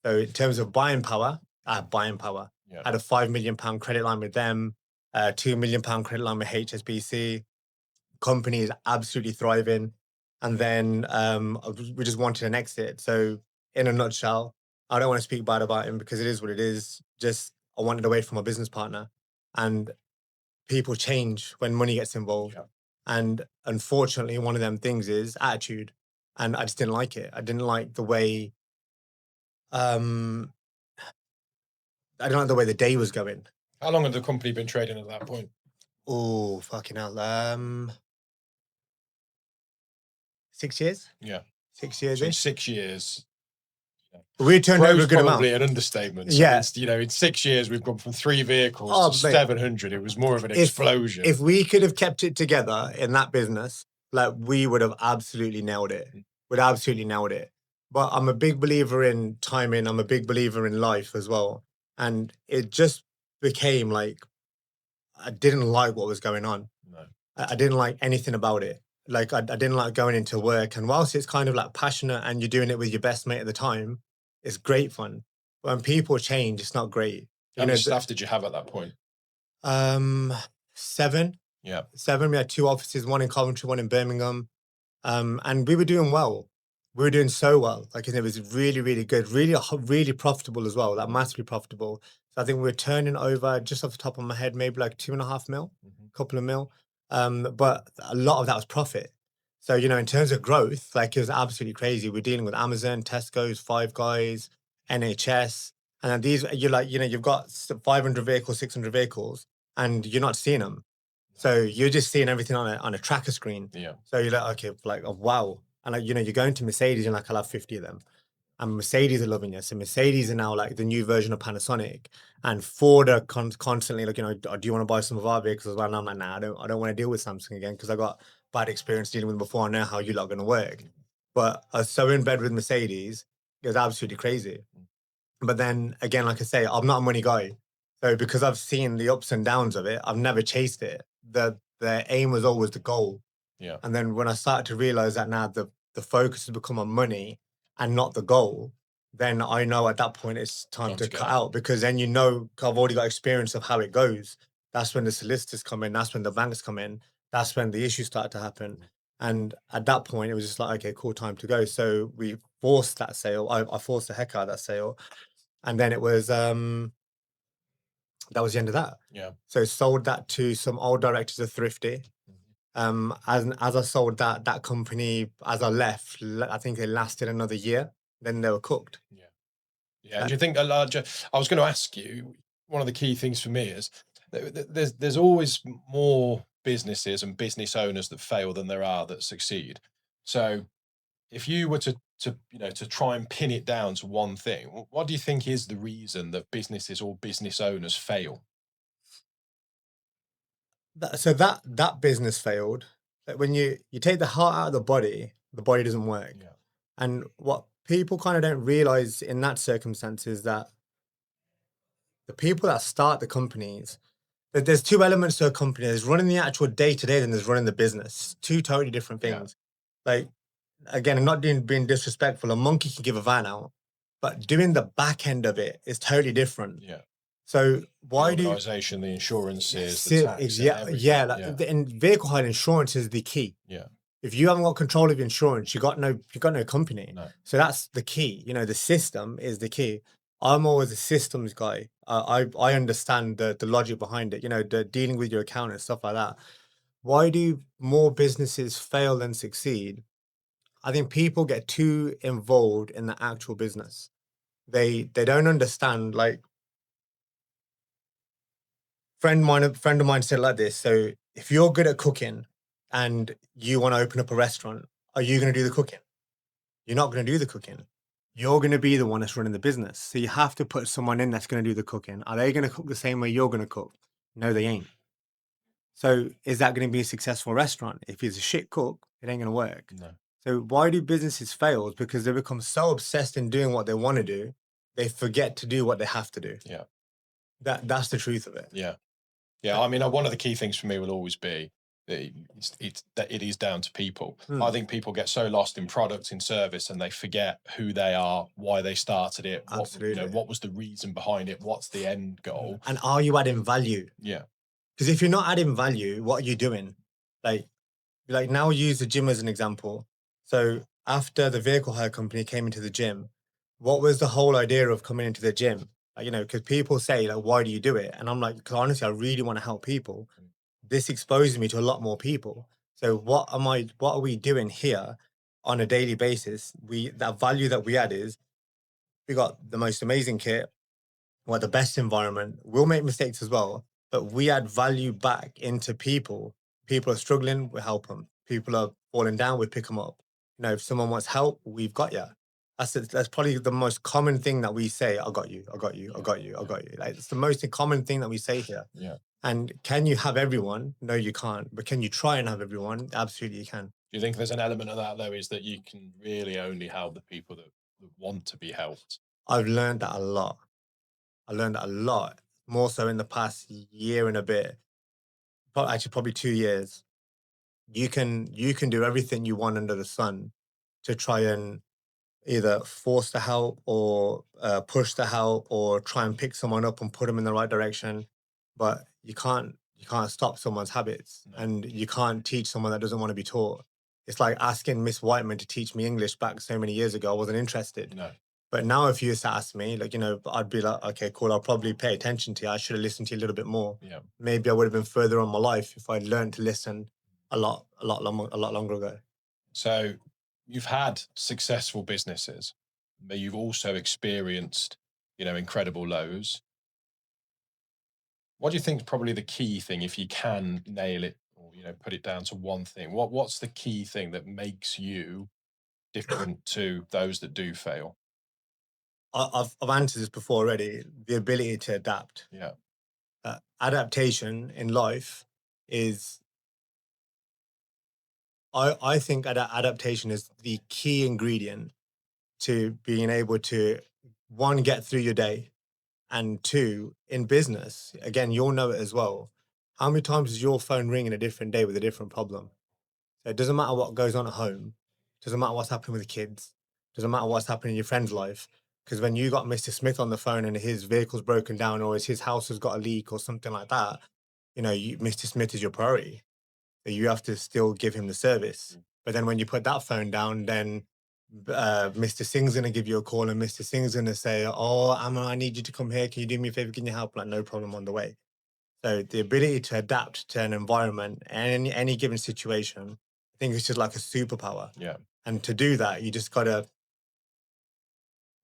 So in terms of buying power, I have buying power. Yeah. I had a £5 million credit line with them, £2 million credit line with HSBC. Company is absolutely thriving. And then we just wanted an exit. So in a nutshell, I don't want to speak bad about him because it is what it is. Just I wanted away from my business partner. And people change when money gets involved. Yeah. And unfortunately, one of them things is attitude. And I just didn't like it. I didn't like the way um I don't like the way the day was going. How long had the company been trading at that point? Oh, fucking hell. 6 years? Yeah. 6 years. So in 6 years. We turned over a good amount. Probably an understatement. So Yeah. in 6 years, we've gone from 3 vehicles to mate, 700. It was more of an explosion. If we could have kept it together in that business, like we would have absolutely nailed it. Would absolutely nailed it. But I'm a big believer in timing. I'm a big believer in life as well. And it just became like I didn't like what was going on. No. I didn't like anything about it. Like I didn't like going into work. And whilst it's kind of like passionate and you're doing it with your best mate at the time, it's great fun. But when people change, it's not great. How many staff did you have at that point? 7. Yeah. 7. We had 2 offices, one in Coventry, one in Birmingham. And we were doing well. We were doing so well. Like it was really, really good, really profitable as well, like massively profitable. So I think we were turning over just off the top of my head, maybe like 2.5 mil, couple of mil. But a lot of that was profit. So, in terms of growth, like it was absolutely crazy. We're dealing with Amazon, Tesco's, Five Guys, NHS. And then these, you're like, you've got 500 vehicles, 600 vehicles, and you're not seeing them. So you're just seeing everything on a tracker screen. Yeah. So you're like, okay, like, oh, wow. And like, you're going to Mercedes and like, I'll have 50 of them. And Mercedes are loving you. So Mercedes are now like the new version of Panasonic. And Ford are constantly like, do you want to buy some of our vehicles as well? And I'm like, nah, I don't want to deal with Samsung again because I got bad experience dealing with them before. I know how you lot are going to work. But I was so in bed with Mercedes, it was absolutely crazy. But then again, like I say, I'm not a money guy. So because I've seen the ups and downs of it, I've never chased it. The aim was always the goal. Yeah. And then when I started to realize that now the focus has become on money and not the goal, then I know at that point it's time to cut out because then I've already got experience of how it goes. That's when the solicitors come in, that's when the banks come in, that's when the issues start to happen. And at that point, it was just like, okay, cool, time to go. So we forced that sale. I forced the heck out of that sale. And then it was that was the end of that. Yeah. So sold that to some old directors of Thrifty. As I sold that company, as I left, I think it lasted another year. Then they were cooked. Yeah. Yeah. And do you think a larger? I was going to ask you. One of the key things for me is there's always more businesses and business owners that fail than there are that succeed. So if you were to try and pin it down to one thing, what do you think is the reason that businesses or business owners fail? That business failed. Like when you take the heart out of the body doesn't work. Yeah. And what people kind of don't realize in that circumstance is that the people that start the companies, there's 2 elements to a company. There's running the actual day-to-day, then there's running the business. 2 totally different things. Yeah. Like, again, I'm not being disrespectful. A monkey can give a van out, but doing the back end of it is totally different. Yeah. So why the organisation, the insurances, the tax, and vehicle hire insurance is the key. Yeah. If you haven't got control of your insurance, you got no company. No. So that's the key. The system is the key. I'm always a systems guy. I understand the logic behind it. The dealing with your account and stuff like that. Why do more businesses fail than succeed? I think people get too involved in the actual business. They don't understand. Like friend of mine said it like this. So if you're good at cooking and you want to open up a restaurant, are you going to do the cooking? You're not going to do the cooking. You're going to be the one that's running the business. So you have to put someone in that's going to do the cooking. Are they going to cook the same way you're going to cook? No, they ain't. So is that going to be a successful restaurant? If he's a shit cook, it ain't going to work. No. So why do businesses fail? Because they become so obsessed in doing what they want to do, they forget to do what they have to do. Yeah. That's the truth of it. Yeah. Yeah. I mean, one of the key things for me will always be that it is down to people. I think people get so lost in product, in service, and they forget who they are, why they started it, what was the reason behind it, what's the end goal. And are you adding value? Yeah. Because if you're not adding value, what are you doing? Like now use the gym as an example. So after the vehicle hire company came into the gym, what was the whole idea of coming into the gym? Because people say, like, why do you do it? And I'm like, because honestly, I really want to help people. This exposes me to a lot more people. So what are we doing here on a daily basis? That value that we add is we got the most amazing kit, the best environment. We'll make mistakes as well, but we add value back into people. People are struggling, we help them. People are falling down, we pick them up. If someone wants help, we've got you. That's probably the most common thing that we say. I got you. I got you. I got you. I got you. Like it's the most common thing that we say here. Yeah. And can you have everyone? No, you can't. But can you try and have everyone? Absolutely, you can. Do you think there's an element of that though, is that you can really only help the people that want to be helped? I've learned that a lot. I learned that a lot, more so in the past year and a bit, actually probably 2 years. You can do everything you want under the sun to try and either force the help or push the help or try and pick someone up and put them in the right direction, but you can't stop someone's habits, No. and you can't teach someone that doesn't want to be taught. It's like asking Miss Whiteman to teach me English back so many years ago. I wasn't interested. No. But now, if you used to ask me, like, I'd be like, okay, cool, I'll probably pay attention to you. I should have listened to you a little bit more. Yeah. Maybe I would have been further on my life if I'd learned to listen a lot longer ago. So you've had successful businesses, but you've also experienced, incredible lows. What do you think is probably the key thing, if you can nail it or, put it down to one thing? What's the key thing that makes you different to those that do fail? I've answered this before already. The ability to adapt. Yeah. Adaptation in life is, I think adaptation is the key ingredient to being able to, one, get through your day, and two, in business. Again, you'll know it as well. How many times does your phone ring in a different day with a different problem? So it doesn't matter what goes on at home. Doesn't matter what's happening with the kids. Doesn't matter what's happening in your friend's life. Because when you got Mr. Smith on the phone and his vehicle's broken down, or his house has got a leak or something like that, Mr. Smith is your priority. So you have to still give him the service. But then when you put that phone down, then Mr. Singh's going to give you a call, and Mr. Singh's going to say, "Oh, Amma, I need you to come here. Can you do me a favor? Can you help?" Like, no problem, on the way. So the ability to adapt to an environment and any given situation, I think it's just like a superpower. Yeah. And to do that, you just gotta,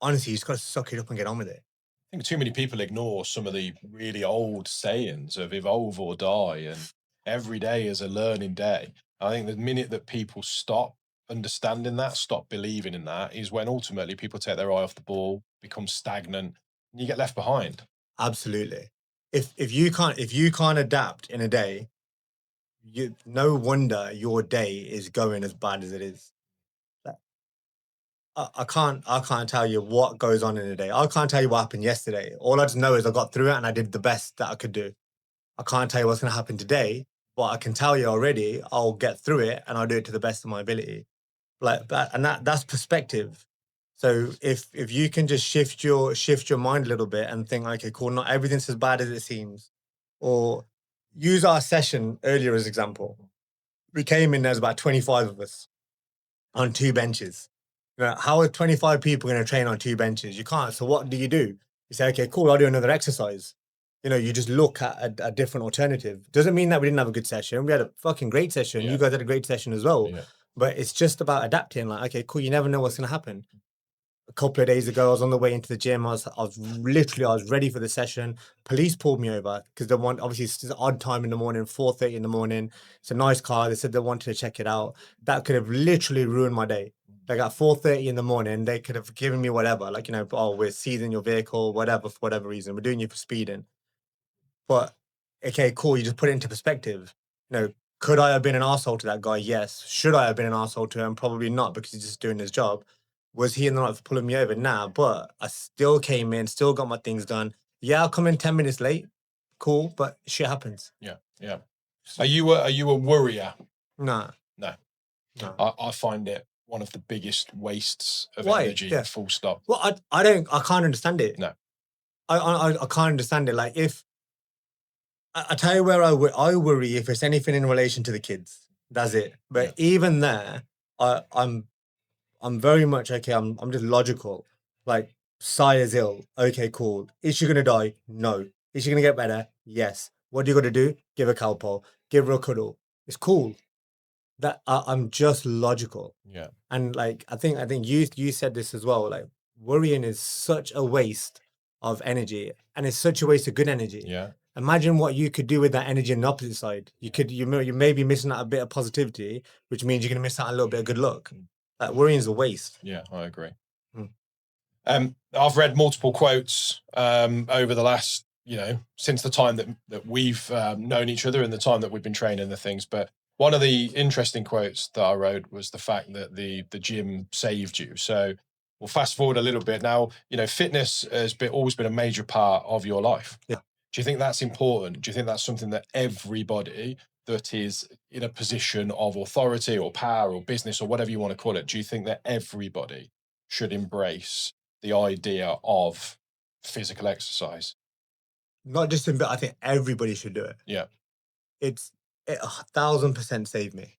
honestly, you just gotta suck it up and get on with it. I think too many people ignore some of the really old sayings of evolve or die, and every day is a learning day. I think the minute that people stop understanding that, stop believing in that, is when ultimately people take their eye off the ball, become stagnant, and you get left behind. Absolutely. If you can't adapt in a day, no wonder your day is going as bad as it is. Like, I can't tell you what goes on in a day. I can't tell you what happened yesterday. All I just know is I got through it and I did the best that I could do. I can't tell you what's going to happen today, but I can tell you already I'll get through it and I'll do it to the best of my ability. Like that, and that's perspective. So if you can just shift your mind a little bit and think, okay, cool, not everything's as bad as it seems, or use our session earlier as example. We came in, there's about 25 of us on two benches. How are 25 people going to train on two benches? You can't. So what do? You say, okay, cool, I'll do another exercise. You just look at a different alternative. Doesn't mean that we didn't have a good session. We had a fucking great session. Yeah. You guys had a great session as well. Yeah. But it's just about adapting. Like, okay, cool, you never know what's going to happen. A couple of days ago, I was on the way into the gym. I was ready for the session. Police pulled me over because they want, obviously it's an odd time in the morning, 4:30 in the morning. It's a nice car. They said they wanted to check it out. That could have literally ruined my day. Like at 4:30 in the morning, they could have given me whatever, like, oh, we're seizing your vehicle, whatever, for whatever reason. We're doing you for speeding. But okay, cool. You just put it into perspective. Could I have been an asshole to that guy? Yes. Should I have been an asshole to him? Probably not, because he's just doing his job. Was he in the right for pulling me over? Nah, but I still came in, still got my things done. Yeah, I'll come in 10 minutes late. Cool, but shit happens. Yeah. Yeah. Are you a worrier? Nah. No. No. I find it one of the biggest wastes of Why? energy. Yeah. Full stop. Well, I can't understand it. No. I can't understand it. Like, if I tell you where I worry if it's anything in relation to the kids. That's it. But even there, I'm very much okay. I'm just logical. Like, Sai is ill. Okay, cool. Is she gonna die? No. Is she gonna get better? Yes. What do you got to do? Give her Calpol. Give her a cuddle. It's cool. That I'm just logical. Yeah. And like, I think you said this as well. Like, worrying is such a waste of energy, and it's such a waste of good energy. Yeah. Imagine what you could do with that energy on the opposite side. You may be missing out a bit of positivity, which means you're gonna miss out a little bit of good luck. Like, worrying is a waste. Yeah, I agree. Mm. I've read multiple quotes over the last, since the time that we've known each other and the time that we've been training the things. But One of the interesting quotes that I wrote was the fact that the gym saved you. So we'll fast forward a little bit now. You know, fitness has always been a major part of your life. Yeah. Do you think that's important? Do you think that's something that everybody that is in a position of authority or power or business or whatever you want to call it, do you think that everybody should embrace the idea of physical exercise? Not just him, but I think everybody should do it. Yeah. It 1,000% saved me.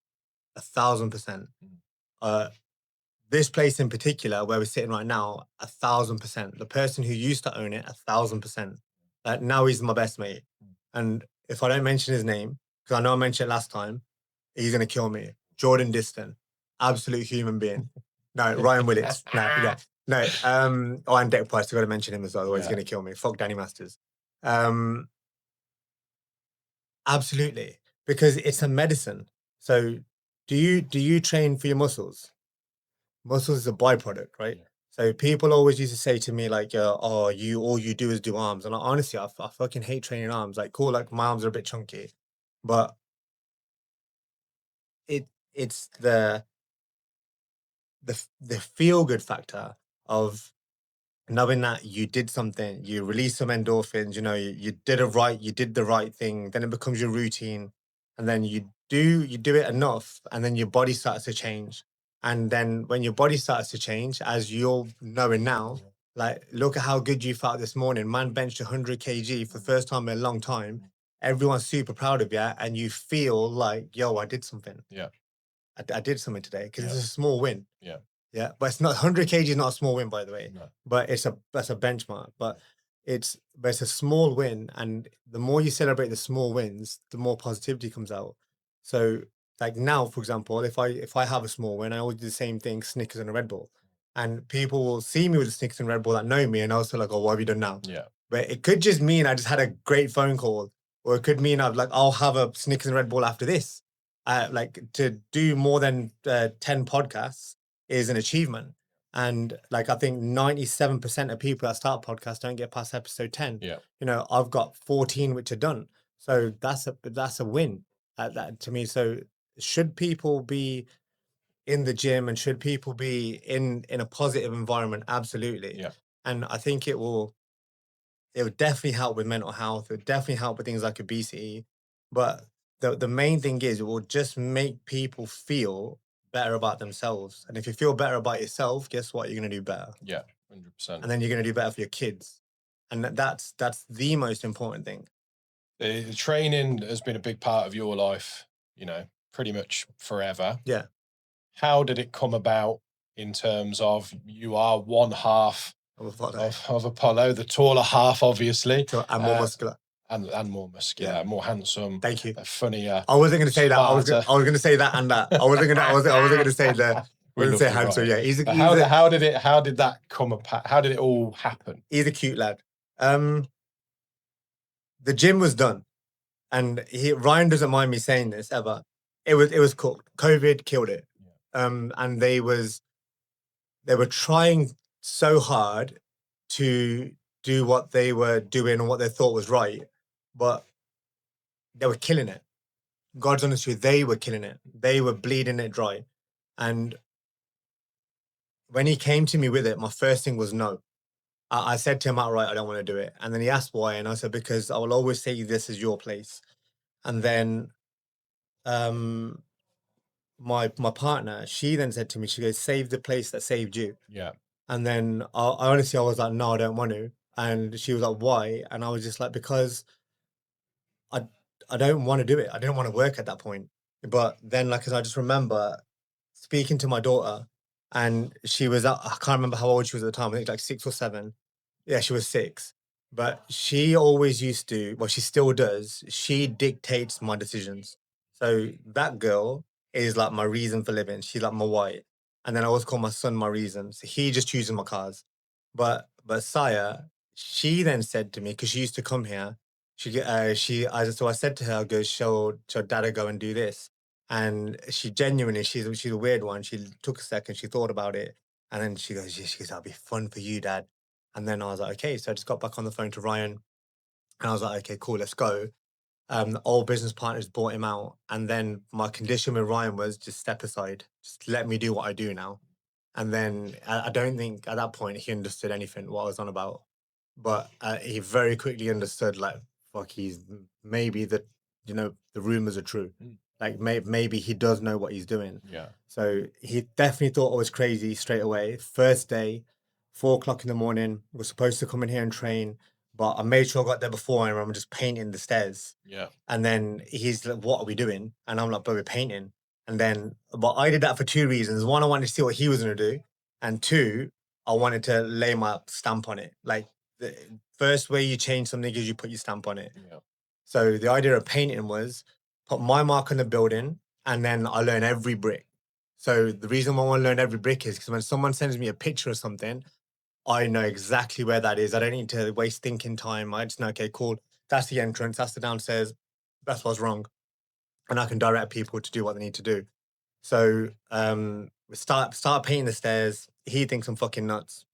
1,000%. Uh, this place in particular, where we're sitting right now, 1,000%. The person who used to own it, 1,000%. Now he's my best mate. And if I don't mention his name, because I know I mentioned it last time, he's gonna kill me. Jordan Diston, absolute human being. No, Ryan Willits. No, yeah. No, oh, and Deck Price, I gotta mention him as well, otherwise he's Yeah. gonna kill me. Fuck Danny Masters. Absolutely. Because it's a medicine. So do you train for your muscles? Muscles is a byproduct, right? Yeah. So people always used to say to me like, "Oh, you all you do is do arms," and honestly, I fucking hate training arms. Like, cool, like my arms are a bit chunky, but it's the feel good factor of knowing that you did something, you release some endorphins, you did it right, you did the right thing, then it becomes your routine, and then you do it enough, and then your body starts to change. And then when your body starts to change, as you're knowing now, like look at how good you felt this morning. Man benched 100 kg for the first time in a long time. Everyone's super proud of you, and you feel like, yo, I did something. Yeah. I did something today because Yeah. it's a small win. Yeah. Yeah, but it's not 100 kg is not a small win, by the way. No. But that's a benchmark. But it's a small win, and the more you celebrate the small wins, the more positivity comes out. So like now, for example, if I have a small win, I always do the same thing: Snickers and a Red Bull, and people will see me with the Snickers and Red Bull that know me, and also like, oh, what have you done now? Yeah. But it could just mean I just had a great phone call, or it could mean I'll have a Snickers and Red Bull after this. Like to do more than 10 podcasts is an achievement. And like I think 97% of people that start podcasts don't get past episode 10. Yeah. I've got 14 which are done. So that's a win that to me. So should people be in the gym and should people be in a positive environment? Absolutely. Yeah. And I think it would definitely help with mental health. It would definitely help with things like obesity. But the main thing is it will just make people feel better about themselves. And if you feel better about yourself, guess what? You're going to do better. Yeah. 100%. And then you're going to do better for your kids. And that's the most important thing. The training has been a big part of your life, pretty much forever. Yeah. How did it come about in terms of you are one half of Apollo, the taller half, obviously, And more muscular. and more muscular, Yeah. more handsome. Thank you. Funnier. I wasn't going to say that. I was smarter. going to say that and that. I wasn't going to say that. I We wasn't love say you, handsome. Ryan. Yeah. How did that come apart? How did it all happen? He's a cute lad. The gym was done. And Ryan doesn't mind me saying this ever. It was cooked. COVID killed it. And they were trying so hard to do what they were doing and what they thought was right, but they were killing it. God's honest truth, they were killing it. They were bleeding it dry. And when he came to me with it, my first thing was no. I said to him outright, I don't want to do it. And then he asked why, and I said, because I will always say this is your place. And then my partner, she then said to me, she goes, save the place that saved you. Yeah. And then I honestly, I was like, no, I don't want to. And she was like, why? And I was just like, because I don't want to do it. I didn't want to work at that point. But then, like, as I just remember speaking to my daughter, and she was, I can't remember how old she was at the time. I think like 6 or 7. Yeah, she was 6. But she always used to, well, she still does. She dictates my decisions. So that girl is like my reason for living. She's like my why. And then I always call my son my reason. So he just chooses my cars. But Saya, she then said to me, because she used to come here, so I said to her, I go, shall Dada go and do this? And she genuinely, she's a weird one. She took a second, she thought about it, and then she goes, yeah, that'll be fun for you, Dad. And then I was like, okay. So I just got back on the phone to Ryan, and I was like, okay, cool, let's go. Old business partners bought him out, and then my condition with Ryan was just step aside, just let me do what I do now. And then I don't think at that point he understood anything what I was on about, but he very quickly understood like, fuck, maybe the rumors are true. Mm. Like maybe he does know what he's doing. Yeah. So he definitely thought I was crazy straight away. First day, 4 o'clock in the morning, we're supposed to come in here and train, but I made sure I got there before and I'm just painting the stairs. Yeah. And then he's like, "What are we doing?" And I'm like, "But we're painting." And then, but I did that for two reasons. One, I wanted to see what he was going to do. And two, I wanted to lay my stamp on it. Like the first way you change something is you put your stamp on it. Yeah. So the idea of painting was put my mark on the building and then I learn every brick. So the reason why I want to learn every brick is because when someone sends me a picture of something, I know exactly where that is. I don't need to waste thinking time. I just know, okay, cool. That's the entrance. That's the downstairs. That's what's wrong. And I can direct people to do what they need to do. So we start painting the stairs. He thinks I'm fucking nuts.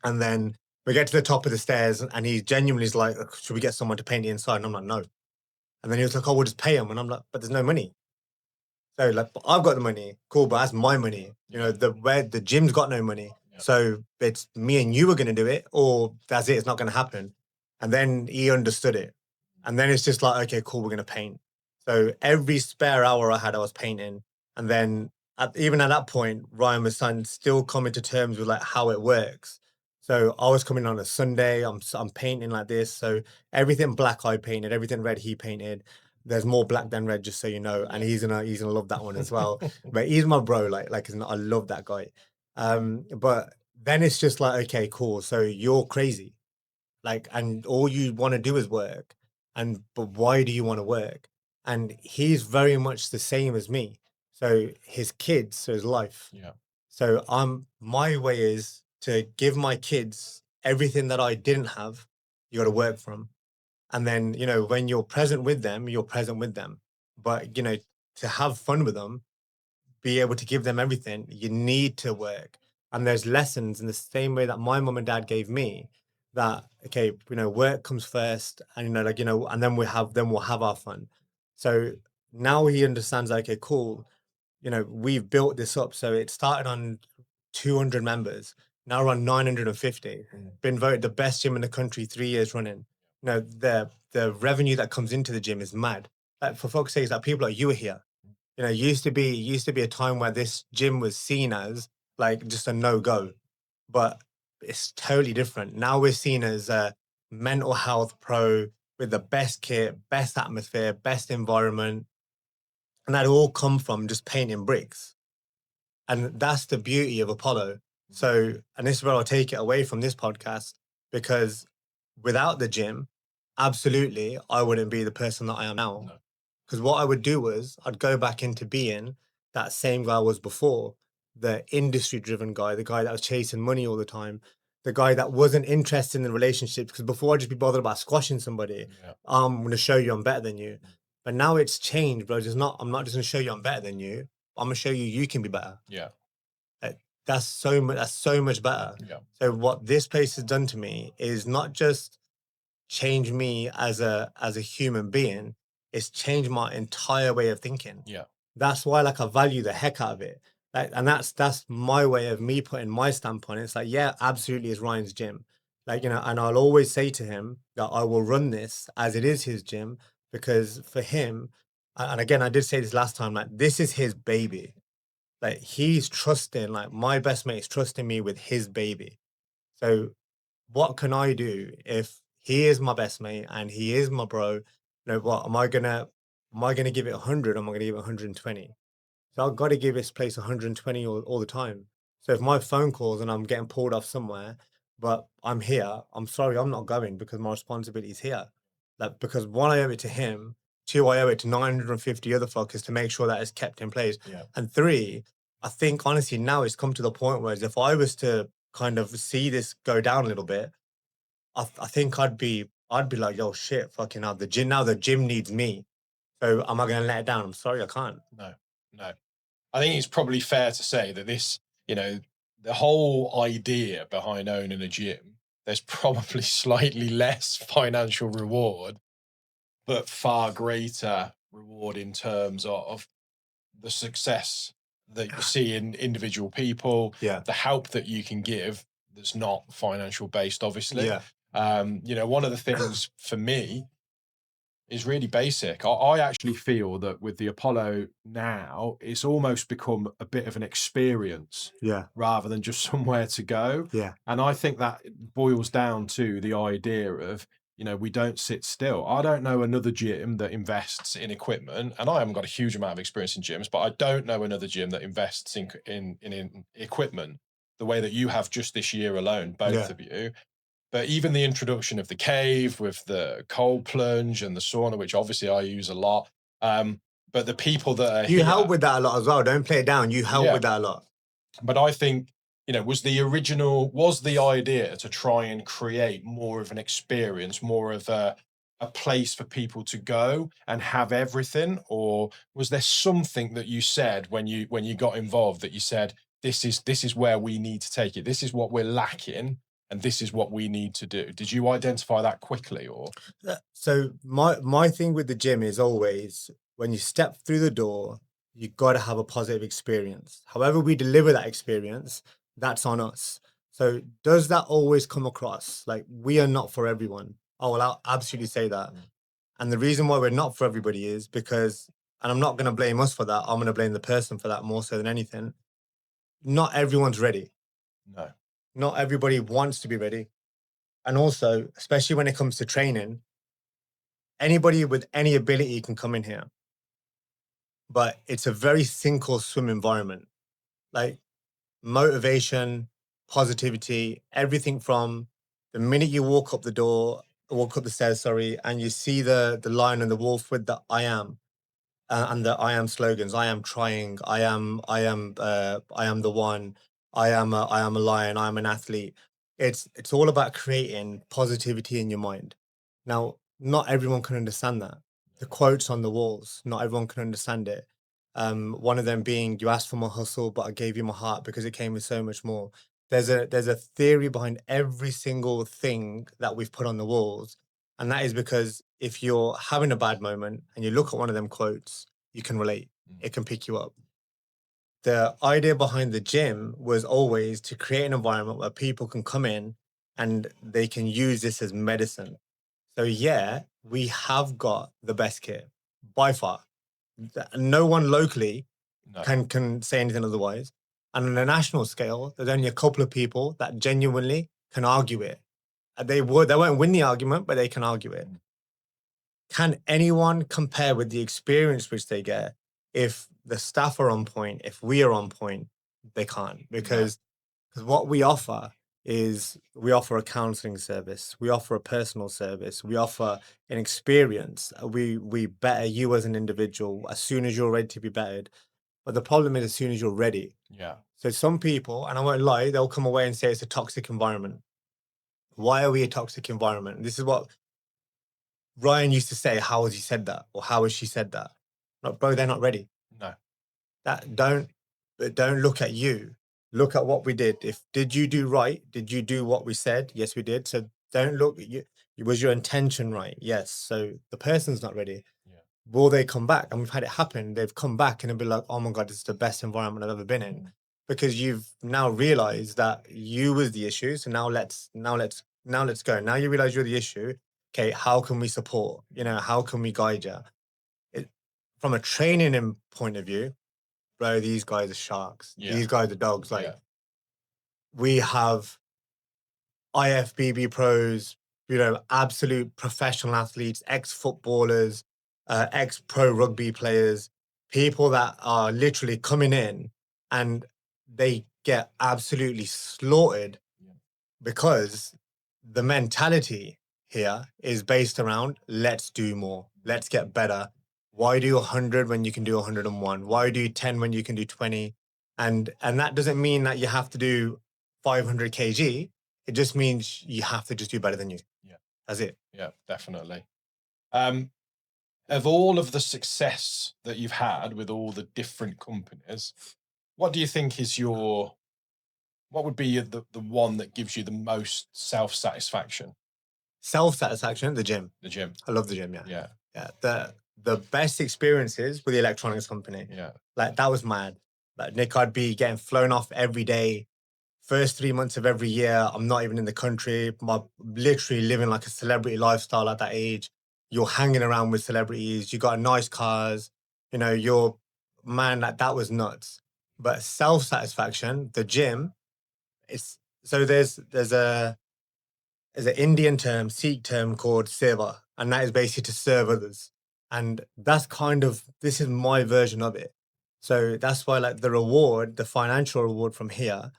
And then we get to the top of the stairs and he genuinely is like, should we get someone to paint the inside? And I'm like, no. And then he was like, oh, we'll just pay him. And I'm like, but there's no money. So like, but I've got the money, cool, but that's my money. You know, the gym's got no money. Yeah. So it's me and you are going to do it, or that's it. It's not going to happen. And then he understood it, and then it's just like, okay, cool, we're going to paint. So every spare hour I had, I was painting, and then even at that point, Ryan was still coming to terms with like how it works. So I was coming on a Sunday. I'm painting like this. So everything black I painted, everything red he painted. There's more black than red, just so you know, and he's gonna love that one as well. But he's my bro, like I love that guy. But then it's just like, okay, cool. So you're crazy, like, and all you want to do is work, but why do you want to work? And he's very much the same as me. So his kids, so his life. Yeah. So my way is to give my kids everything that I didn't have. You got to work for 'em. And then, when you're present with them, you're present with them. But, to have fun with them, be able to give them everything, you need to work. And there's lessons in the same way that my mom and dad gave me that, okay, work comes first and, and then we'll have our fun. So now he understands, okay, cool. We've built this up. So it started on 200 members. Now we're on 950. Been voted the best gym in the country 3 years running. The revenue that comes into the gym is mad. Like for folks' sake, that people like you are here. Used to be a time where this gym was seen as like just a no-go, but it's totally different. Now we're seen as a mental health pro with the best kit, best atmosphere, best environment. And that all come from just painting bricks. And that's the beauty of Apollo. So, and this is where I'll take it away from this podcast, because without the gym, absolutely, I wouldn't be the person that I am now. No. Because what I would do was I'd go back into being that same guy I was before, the industry driven guy, the guy that was chasing money all the time, the guy that wasn't interested in the relationships. Because before I'd just be bothered about squashing somebody, Yeah. I'm going to show you I'm better than you. But now it's changed, bro. I'm not just going to show you I'm better than you. I'm going to show you you can be better. Yeah. That's so much. That's so much better. Yeah. So what this place has done to me is not just change me as a human being. It's changed my entire way of thinking. Yeah. That's why like I value the heck out of it. Like, and that's my way of me putting my stamp on it. It's like, yeah, absolutely, it's Ryan's gym. Like, and I'll always say to him that I will run this as it is his gym, because for him, and again, I did say this last time, like this is his baby. Like he's trusting, like my best mate is trusting me with his baby. So what can I do if he is my best mate and he is my bro? What am I gonna give it 100? Am I gonna give it 120? So I've got to give this place 120 all the time. So if my phone calls and I'm getting pulled off somewhere, but I'm here, I'm sorry, I'm not going because my responsibility is here. Like, because one, I owe it to him. Two, I owe it to 950 other fuckers to make sure that it's kept in place. Yeah. And three, I think honestly now it's come to the point where if I was to kind of see this go down a little bit, I think I'd be like, yo, shit, fucking hell, the gym needs me. So am I gonna let it down? I'm sorry, I can't. No. I think it's probably fair to say that this, the whole idea behind owning a gym, there's probably slightly less financial reward but far greater reward in terms of the success that you see in individual people, Yeah. the help that you can give that's not financial based, obviously. Yeah. One of the things for me is really basic. I actually feel that with the Apollo now, it's almost become a bit of an experience Yeah. rather than just somewhere to go. Yeah. And I think that boils down to the idea of, we don't sit still. I don't know another gym that invests in equipment, and I haven't got a huge amount of experience in gyms, but I don't know another gym that invests in equipment the way that you have just this year alone, both Yeah. of you. But even the introduction of the cave with the cold plunge and the sauna, which obviously I use a lot, but the people that are You help here, with that a lot as well. Don't play it down. You help yeah. with that a lot. But I think, was the idea to try and create more of an experience, more of a place for people to go and have everything? Or was there something that you said when you got involved that you said, this is where we need to take it, this is what we're lacking, and this is what we need to do? Did you identify that quickly, or? So my thing with the gym is always when you step through the door, you got to have a positive experience. However we deliver that experience, that's on us. So does that always come across? Like we are not for everyone. Oh, well, I'll absolutely say that. And the reason why we're not for everybody is because, and I'm not going to blame us for that. I'm going to blame the person for that more so than anything. Not everyone's ready. No. Not everybody wants to be ready. And also, especially when it comes to training, anybody with any ability can come in here, but it's a very sink or swim environment. Like motivation, positivity, everything from the minute you walk up the stairs, sorry, and you see the lion and the wolf with the I am and the I am slogans. I am trying. I am the one. I am a lion. I am an athlete. It's all about creating positivity in your mind. Now, not everyone can understand that. The quotes on the walls, not everyone can understand it. One of them being, "You asked for my hustle, but I gave you my heart because it came with so much more." There's a theory behind every single thing that we've put on the walls, and that is because if you're having a bad moment and you look at one of them quotes, you can relate. It can pick you up. The idea behind the gym was always to create an environment where people can come in and they can use this as medicine. So yeah, we have got the best kit by far. No one locally No. can say anything otherwise. And on a national scale, there's only a couple of people that genuinely can argue it. They won't win the argument, but they can argue it. Can anyone compare with the experience which they get if the staff are on point, if we are on point? They can't, because what we offer is we offer a counseling service, we offer a personal service, we offer an experience. We better you as an individual as soon as you're ready to be bettered. But the problem is as soon as you're ready. Yeah. So some people, and I won't lie, they'll come away and say it's a toxic environment. Why are we a toxic environment? This is what Ryan used to say. How has he said that? Or how has she said that? Like, bro, they're not ready. No. Don't look at you. Look at what we did. Did you do right? Did you do what we said? Yes, we did. So don't look at you. Was your intention right? Yes. So the person's not ready. Yeah. Will they come back? And we've had it happen. They've come back and they'll be like, "Oh my God, this is the best environment I've ever been in." Because you've now realized that you was the issue. So let's go. Now you realize you're the issue. Okay, how can we support? How can we guide you? From a training point of view, bro, these guys are sharks. Yeah. These guys are dogs. Like, Yeah. we have IFBB pros, absolute professional athletes, ex-footballers, ex-pro rugby players, people that are literally coming in and they get absolutely slaughtered because the mentality here is based around let's do more, let's get better. Why do 100 when you can do 101? Why do 10 when you can do 20? And that doesn't mean that you have to do 500 kg. It just means you have to just do better than you. Yeah. That's it. Yeah, definitely. Of all of the success that you've had with all the different companies, what do you think is what would be the one that gives you the most self-satisfaction? Self-satisfaction, the gym. The gym. I love the gym, yeah. Yeah. Yeah, the best experiences with the electronics company. Yeah. Like that was mad. Like Nick, I'd be getting flown off every day. First 3 months of every year, I'm not even in the country. Literally living like a celebrity lifestyle at that age. You're hanging around with celebrities. You got nice cars. You know, you're man. That was nuts. But self satisfaction, the gym. It's so there's an Indian term, Sikh term called seva, and that is basically to serve others. And that's kind of this is my version of it. So that's why like the reward, the financial reward from here,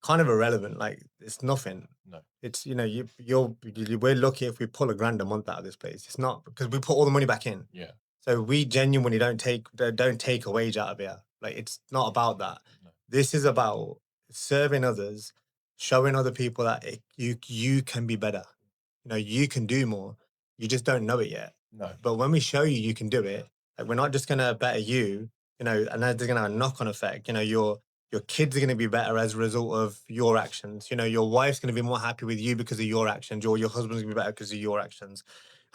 kind of irrelevant. Like it's nothing. No. It's we're lucky if we pull $1,000 a month out of this place. It's not because we put all the money back in. Yeah. So we genuinely don't take a wage out of here. Like it's not about that. No. This is about serving others, showing other people that you can be better. You know, you can do more. You just don't know it yet. No. But when we show you can do it, like we're not just gonna better you, you know, and that's gonna have a knock-on effect. You know, your kids are gonna be better as a result of your actions. You know, your wife's gonna be more happy with you because of your actions, or your husband's gonna be better because of your actions.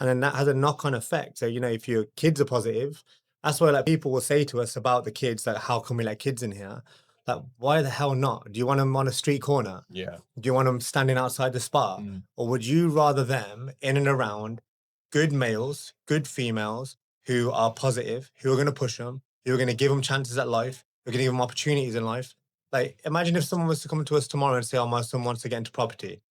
And then that has a knock-on effect. So, you know, if your kids are positive, that's why like people will say to us about the kids, like, how come we let kids in here? Like, why the hell not? Do you want them on a street corner? Yeah. Do you want them standing outside the spa? Or would you rather them in and around good males, good females who are positive, who are going to push them, who are going to give them chances at life, who are going to give them opportunities in life? Like, imagine if someone was to come to us tomorrow and say, oh, my son wants to get into property.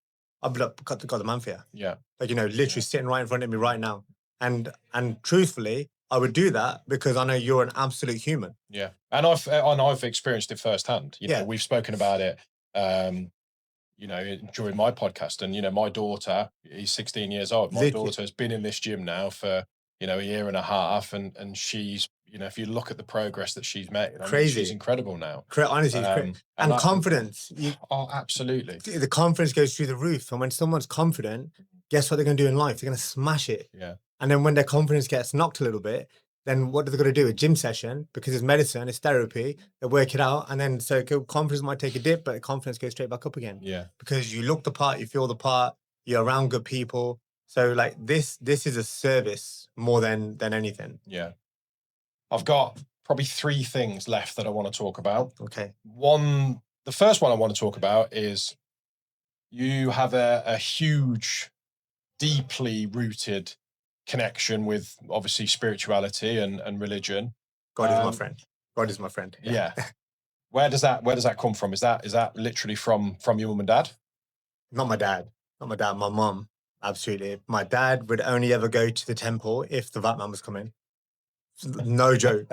I'd be like, got the man for you. Yeah. Like, you know, literally sitting right in front of me right now. And truthfully, I would do that because I know you're an absolute human. Yeah. And I've experienced it firsthand. You know, Yeah. we've spoken about it you know, during my podcast. And, you know, my daughter is 16 years old. My Literally. daughter has been in this gym now for, you know, a year and a half. And she's, you know, if you look at the progress that she's made, I mean, Crazy. she's incredible now. Honestly, it's crazy. And confidence. Oh, absolutely. The confidence goes through the roof. And when someone's confident, guess what they're going to do in life? They're going to smash it. Yeah. And then when their confidence gets knocked a little bit, then what are they going to do? A gym session, because it's medicine, it's therapy. They work it out, and then so confidence might take a dip, but confidence goes straight back up again. Yeah, because you look the part, you feel the part, you're around good people. So like this is a service more than anything. Yeah, I've got probably 3 things left that I want to talk about. Okay. The first one I want to talk about is you have a huge, deeply rooted connection with obviously spirituality and religion. God is my friend. God is my friend. Yeah. Where does that come from? Is that literally from your mum and dad? Not my dad. My mum. Absolutely. My dad would only ever go to the temple if the Batman was coming. No joke.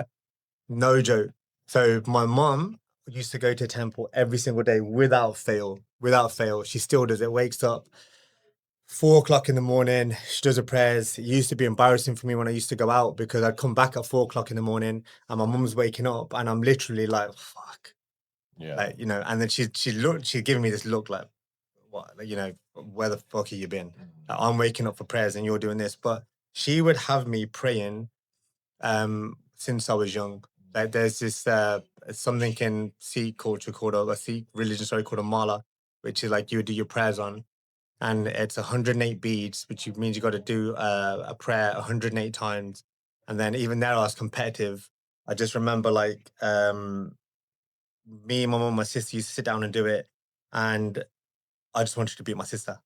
No joke. So my mum used to go to temple every single day without fail. Without fail. She still does it. Wakes up 4 o'clock in the morning. She does her prayers. It used to be embarrassing for me when I used to go out because I'd come back at 4 o'clock in the morning and my mum's waking up and I'm literally like, fuck. Yeah. Like, you know, and then she'd giving me this look like, what, like, you know, where the fuck have you been? Like, I'm waking up for prayers and you're doing this. But she would have me praying since I was young. Like there's this something in Sikh culture called a Sikh religion, sorry, called a mala, which is like you would do your prayers on. And it's 108 beads, which means you got to do a prayer 108 times. And then even there I was competitive. I just remember like me, my mom, my sister used to sit down and do it. And I just wanted to beat my sister.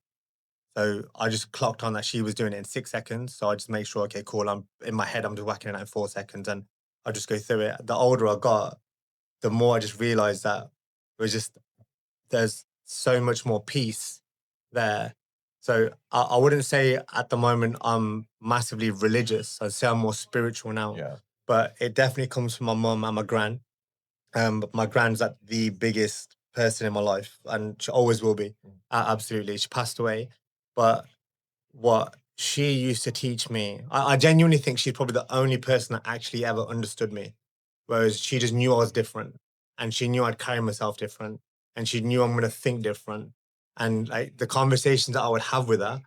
So I just clocked on that she was doing it in 6 seconds. So I just make sure, okay, cool. I'm in my head, I'm just whacking it out in 4 seconds. And I just go through it. The older I got, the more I just realized that there's so much more peace there. So I wouldn't say at the moment I'm massively religious. I'd say I'm more spiritual now. Yeah. But it definitely comes from my mum and my gran. My gran's like the biggest person in my life, and she always will be. Absolutely, she passed away, but what she used to teach me, I genuinely think she's probably the only person that actually ever understood me. Whereas she just knew I was different, and she knew I'd carry myself different, and she knew I'm going to think different, and like the conversations that I would have with her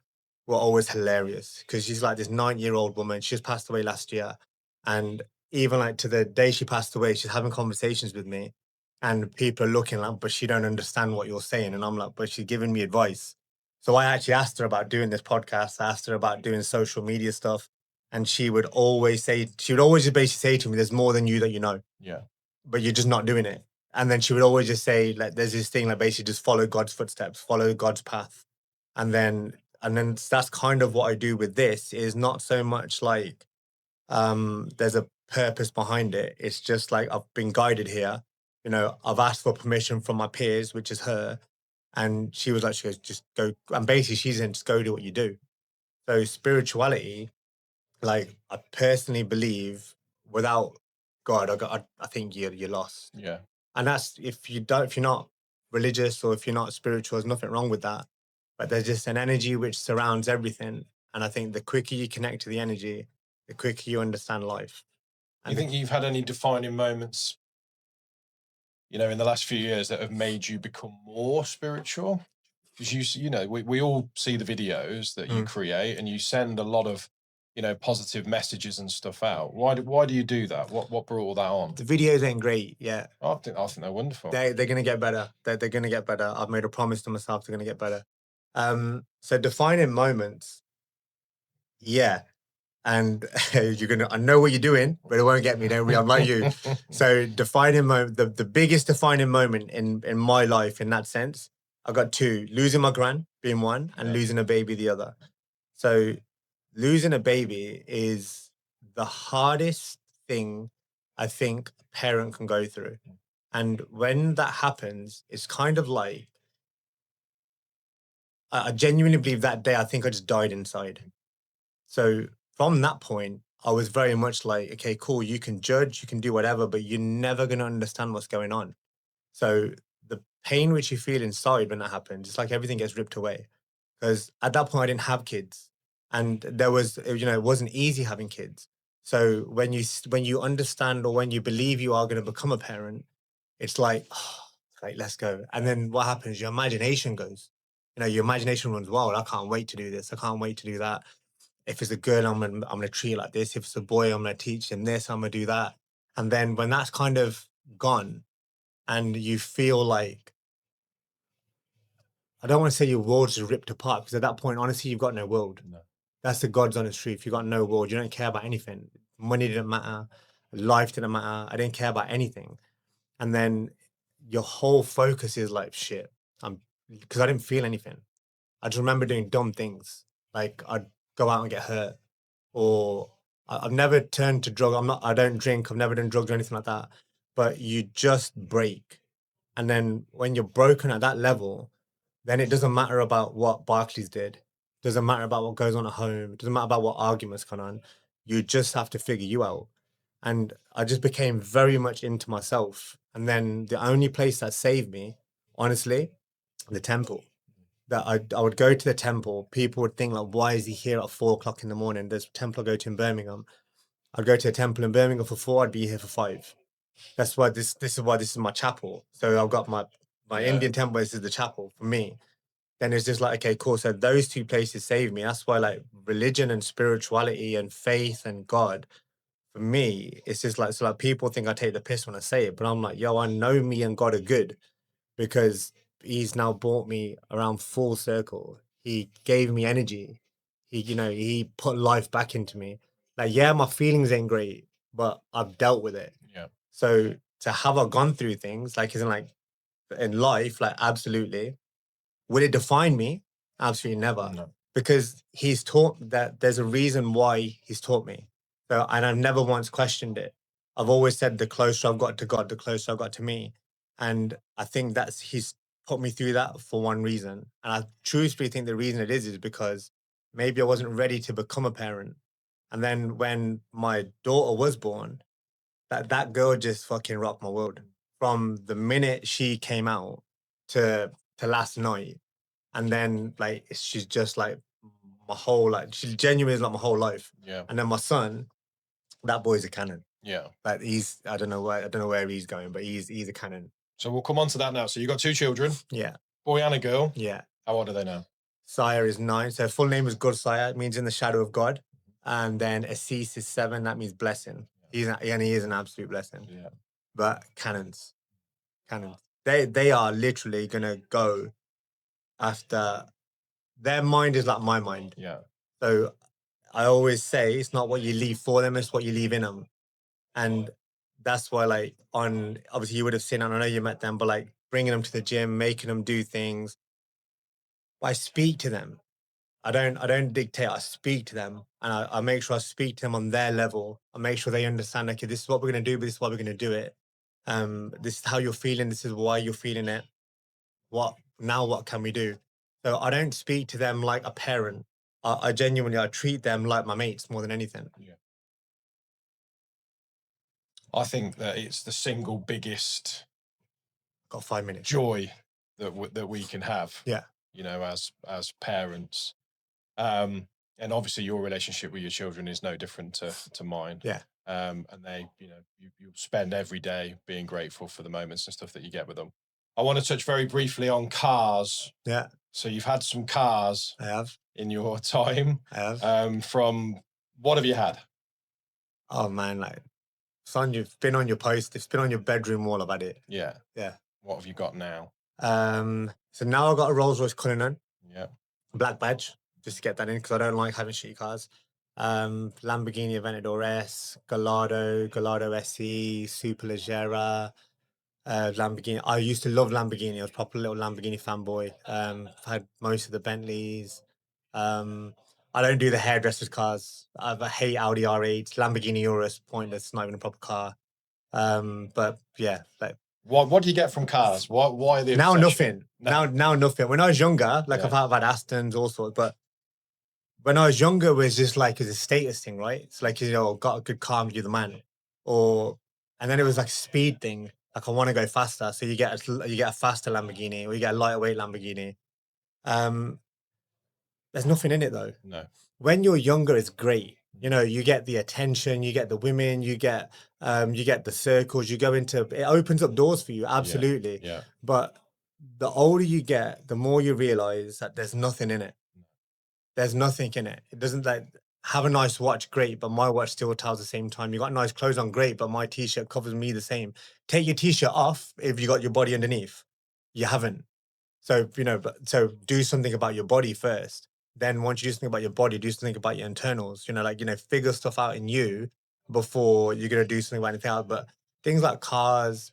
were always hilarious because she's like this 9-year-old woman. She just passed away last year, and even like to the day she passed away, she's having conversations with me and people are looking like, but she don't understand what you're saying. And I'm like, but she's giving me advice. So I actually asked her about doing this podcast. I asked her about doing social media stuff. and she would always just basically say to me, "There's more than you that you know." Yeah. But you're just not doing it. And then she would always just say, like, there's this thing, like, basically just follow God's footsteps, follow God's path. And then that's kind of what I do with this, is not so much like there's a purpose behind it. It's just like I've been guided here. I've asked for permission from my peers, which is her. And she goes, just go. And basically she's in, just go do what you do. So spirituality, like, I personally believe without God, I think you're lost. Yeah. And that's, if you're not religious or if you're not spiritual, there's nothing wrong with that. But there's just an energy which surrounds everything. And I think the quicker you connect to the energy, the quicker you understand life. Do you think you've had any defining moments, in the last few years that have made you become more spiritual? Because we all see the videos that you create and you send a lot of, positive messages and stuff out. Why do you do that? What brought all that on? The videos ain't great yet. I think they're wonderful. They're going to get better. They're going to get better. I've made a promise to myself they're going to get better. So defining moments, yeah. And I know what you're doing, but it won't get me. Don't worry, I'm like you. So defining moment, the biggest defining moment in my life, in that sense, I got two: losing my gran being one, and losing a baby the other. So losing a baby is the hardest thing I think a parent can go through. And when that happens, it's kind of like, I genuinely believe that day, I think I just died inside. So from that point, I was very much like, okay, cool, you can judge, you can do whatever, but you're never going to understand what's going on. So the pain which you feel inside when that happens, it's like everything gets ripped away. Because at that point, I didn't have kids. And there was, it wasn't easy having kids. So when you understand, or when you believe you are going to become a parent, it's like, oh, like, let's go. And then what happens? Your imagination goes. Your imagination runs wild. I can't wait to do this. I can't wait to do that. If it's a girl, I'm gonna treat it like this. If it's a boy, I'm gonna teach him this. I'm gonna do that. And then when that's kind of gone, and you feel like, I don't want to say your world's just ripped apart, because at that point, honestly, you've got no world. No. That's the God's honest truth. You got no world. You don't care about anything. Money didn't matter. Life didn't matter. I didn't care about anything. And then your whole focus is like, shit. Because I didn't feel anything. I just remember doing dumb things. Like, I'd go out and get hurt, or I've never turned to drug. I don't drink. I've never done drugs or anything like that. But you just break. And then when you're broken at that level, then it doesn't matter about what Barclays did. It doesn't matter about what goes on at home. It doesn't matter about what arguments come on. You just have to figure you out. And I just became very much into myself. And then the only place that saved me, honestly, the temple. That I would go to the temple. People would think, like, why is he here at 4 o'clock in the morning? There's a temple I go to in Birmingham. I'd go to a temple in Birmingham for 4. I'd be here for 5. That's why this is why this is my chapel. So I've got my Indian temple. This is the chapel for me. Then it's just like, okay, cool. So those two places saved me. That's why, like, religion and spirituality and faith and God, for me, it's just like, so like, people think I take the piss when I say it, but I'm like, yo, I know me and God are good, because he's now brought me around full circle. He gave me energy. He put life back into me. Like, yeah, my feelings ain't great, but I've dealt with it. Yeah. So to have I gone through things, like, isn't like in life, like, absolutely. Will it define me? Absolutely never. No. Because he's taught that there's a reason why he's taught me. So, and I've never once questioned it. I've always said, the closer I've got to God, the closer I've got to me. And I think he's put me through that for one reason. And I truthfully think the reason it is because maybe I wasn't ready to become a parent. And then when my daughter was born, that girl just fucking rocked my world. From the minute she came out to last night. And then, like, she's just like my whole, like, she genuinely is like my whole life. Yeah. And then my son, that boy's a cannon. Yeah. Like, I don't know where he's going, but he's a cannon. So we'll come on to that now. So you got 2 children. Yeah. Boy and a girl. Yeah. How old are they now? Sire is 9. So full name is Good Sire. It means in the shadow of God. And then Assis is 7. That means blessing. He is an absolute blessing. Yeah. But cannons. They are literally gonna go after. Their mind is like my mind. Yeah. So I always say it's not what you leave for them, it's what you leave in them. And that's why, like, on obviously you would have seen, and I know you met them, but like bringing them to the gym, making them do things. I speak to them. I don't dictate. I speak to them, and I make sure I speak to them on their level. I make sure they understand. Okay, this is what we're gonna do, but this is why we're gonna do it. This is how you're feeling. This is why you're feeling it. What now? What can we do? So I don't speak to them like a parent. I genuinely I treat them like my mates more than anything. Yeah. I think that it's the single biggest Got 5 minutes. joy that we can have. Yeah. You know, as parents. And obviously your relationship with your children is no different to mine. Yeah. And they, you know, you spend every day being grateful for the moments and stuff that you get with them. I want to touch very briefly on cars. Yeah. So you've had some cars I have. in your time. I have. From what have you had? Oh man, like it's been on your post. It's been on your bedroom wall. I've had it. Yeah. Yeah. What have you got now? So now I've got a Rolls Royce Cullinan. Yeah. Black badge, just to get that in because I don't like having shitty cars. Lamborghini Aventador S, Gallardo SE, Superleggera, Lamborghini. I used to love Lamborghini. I was a proper little Lamborghini fanboy. I've had most of the Bentleys. I don't do the hairdressers cars. I hate Audi R8, Lamborghini Urus, pointless, not even a proper car. But yeah, like What do you get from cars? Why the now obsession? nothing. Now nothing. When I was younger, like Yeah. I've had Astons, all sorts, but when I was younger, it was just like it's a status thing, right? It's like, you know, got a good car, you're the man. And then it was like a speed thing. Like I want to go faster, so you get a faster Lamborghini or you get a lightweight Lamborghini. There's nothing in it though. No. When you're younger, it's great. You know, you get the attention, you get the women, you get the circles, you go into it opens up doors for you, absolutely. Yeah. But the older you get, the more you realize that there's nothing in it. There's nothing in it. It doesn't like have a nice watch, great, but my watch still tells the same time. You got nice clothes on, great, but my t-shirt covers me the same. Take your t-shirt off if you got your body underneath. You haven't. So, you know, so do something about your body first. Then once you do something about your body, do something about your internals. You know, like, you know, figure stuff out in you before you're gonna do something about anything else. But things like cars,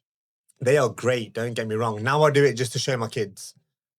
they are great. Don't get me wrong. Now I do it just to show my kids,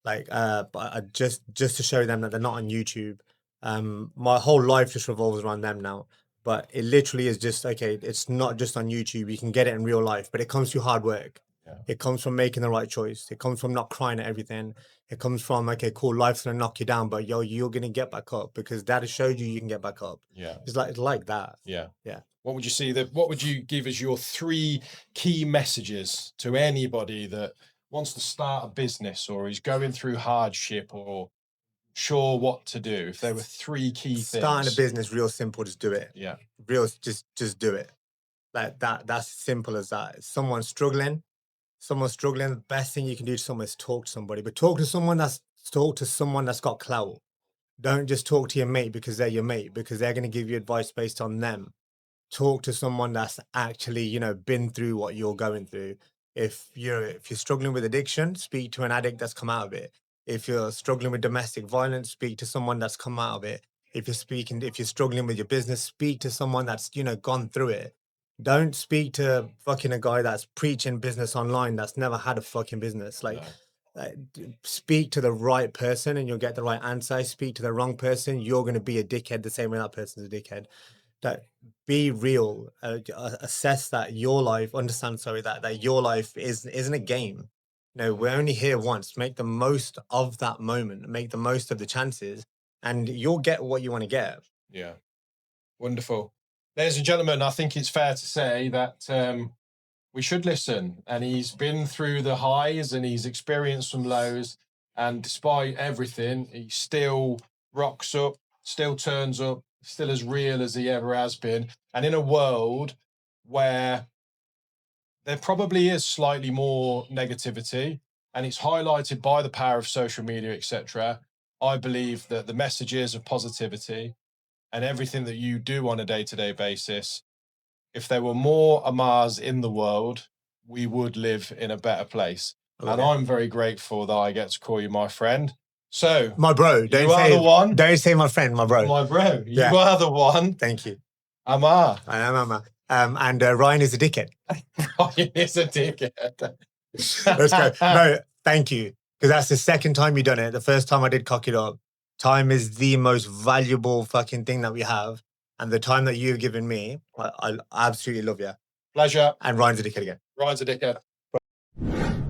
like, but I just to show them that they're not on YouTube. My whole life just revolves around them now. But it literally is just okay. It's not just on YouTube. You can get it in real life, but it comes through hard work. Yeah. It comes from making the right choice. It comes from not crying at everything. It comes from, okay, cool, life's gonna knock you down, but yo, you're gonna get back up because dad has showed you can get back up. Yeah. It's like that. Yeah. Yeah. What would you give as your 3 key messages to anybody that wants to start a business or is going through hardship or sure what to do? If there were 3 key things. Starting a business, real simple, just do it. Yeah. Real, just do it. Like that. That's simple as that. Someone's struggling. The best thing you can do to someone is talk to somebody, but talk to someone that's got clout. Don't just talk to your mate because they're your mate, because they're going to give you advice based on them. Talk to someone that's actually, you know, been through what you're going through. If you're struggling with addiction, speak to an addict that's come out of it. If you're struggling with domestic violence, speak to someone that's come out of it. If you're struggling with your business, speak to someone that's, you know, gone through it. Don't speak to fucking a guy that's preaching business online that's never had a fucking business. Like, speak to the right person and you'll get the right answer. Speak to the wrong person, you're going to be a dickhead the same way that person's a dickhead. That be real, assess that your life, understand, sorry, that your life isn't a game. No, we're only here once. Make the most of that moment, make the most of the chances, and you'll get what you want to get. Yeah. Wonderful. Ladies and gentlemen, I think it's fair to say that we should listen. And he's been through the highs and he's experienced some lows. And despite everything, he still rocks up, still turns up, still as real as he ever has been. And in a world where there probably is slightly more negativity and it's highlighted by the power of social media, etc., I believe that the messages of positivity and everything that you do on a day-to-day basis, if there were more Amars in the world, we would live in a better place. And I'm very grateful that I get to call you my friend. So, My bro. you are the one. Don't say my friend, my bro. My bro. You Yeah. are the one. Thank you. Amar. I am Amar. And Ryan is a dickhead. Ryan is a dickhead. Let's go. No, thank you. Because that's the second time you've done it. The first time I did cock it up. Time is the most valuable fucking thing that we have. And the time that you've given me, I absolutely love you. Pleasure. And Ryan's a dickhead again. Ryan's a dickhead.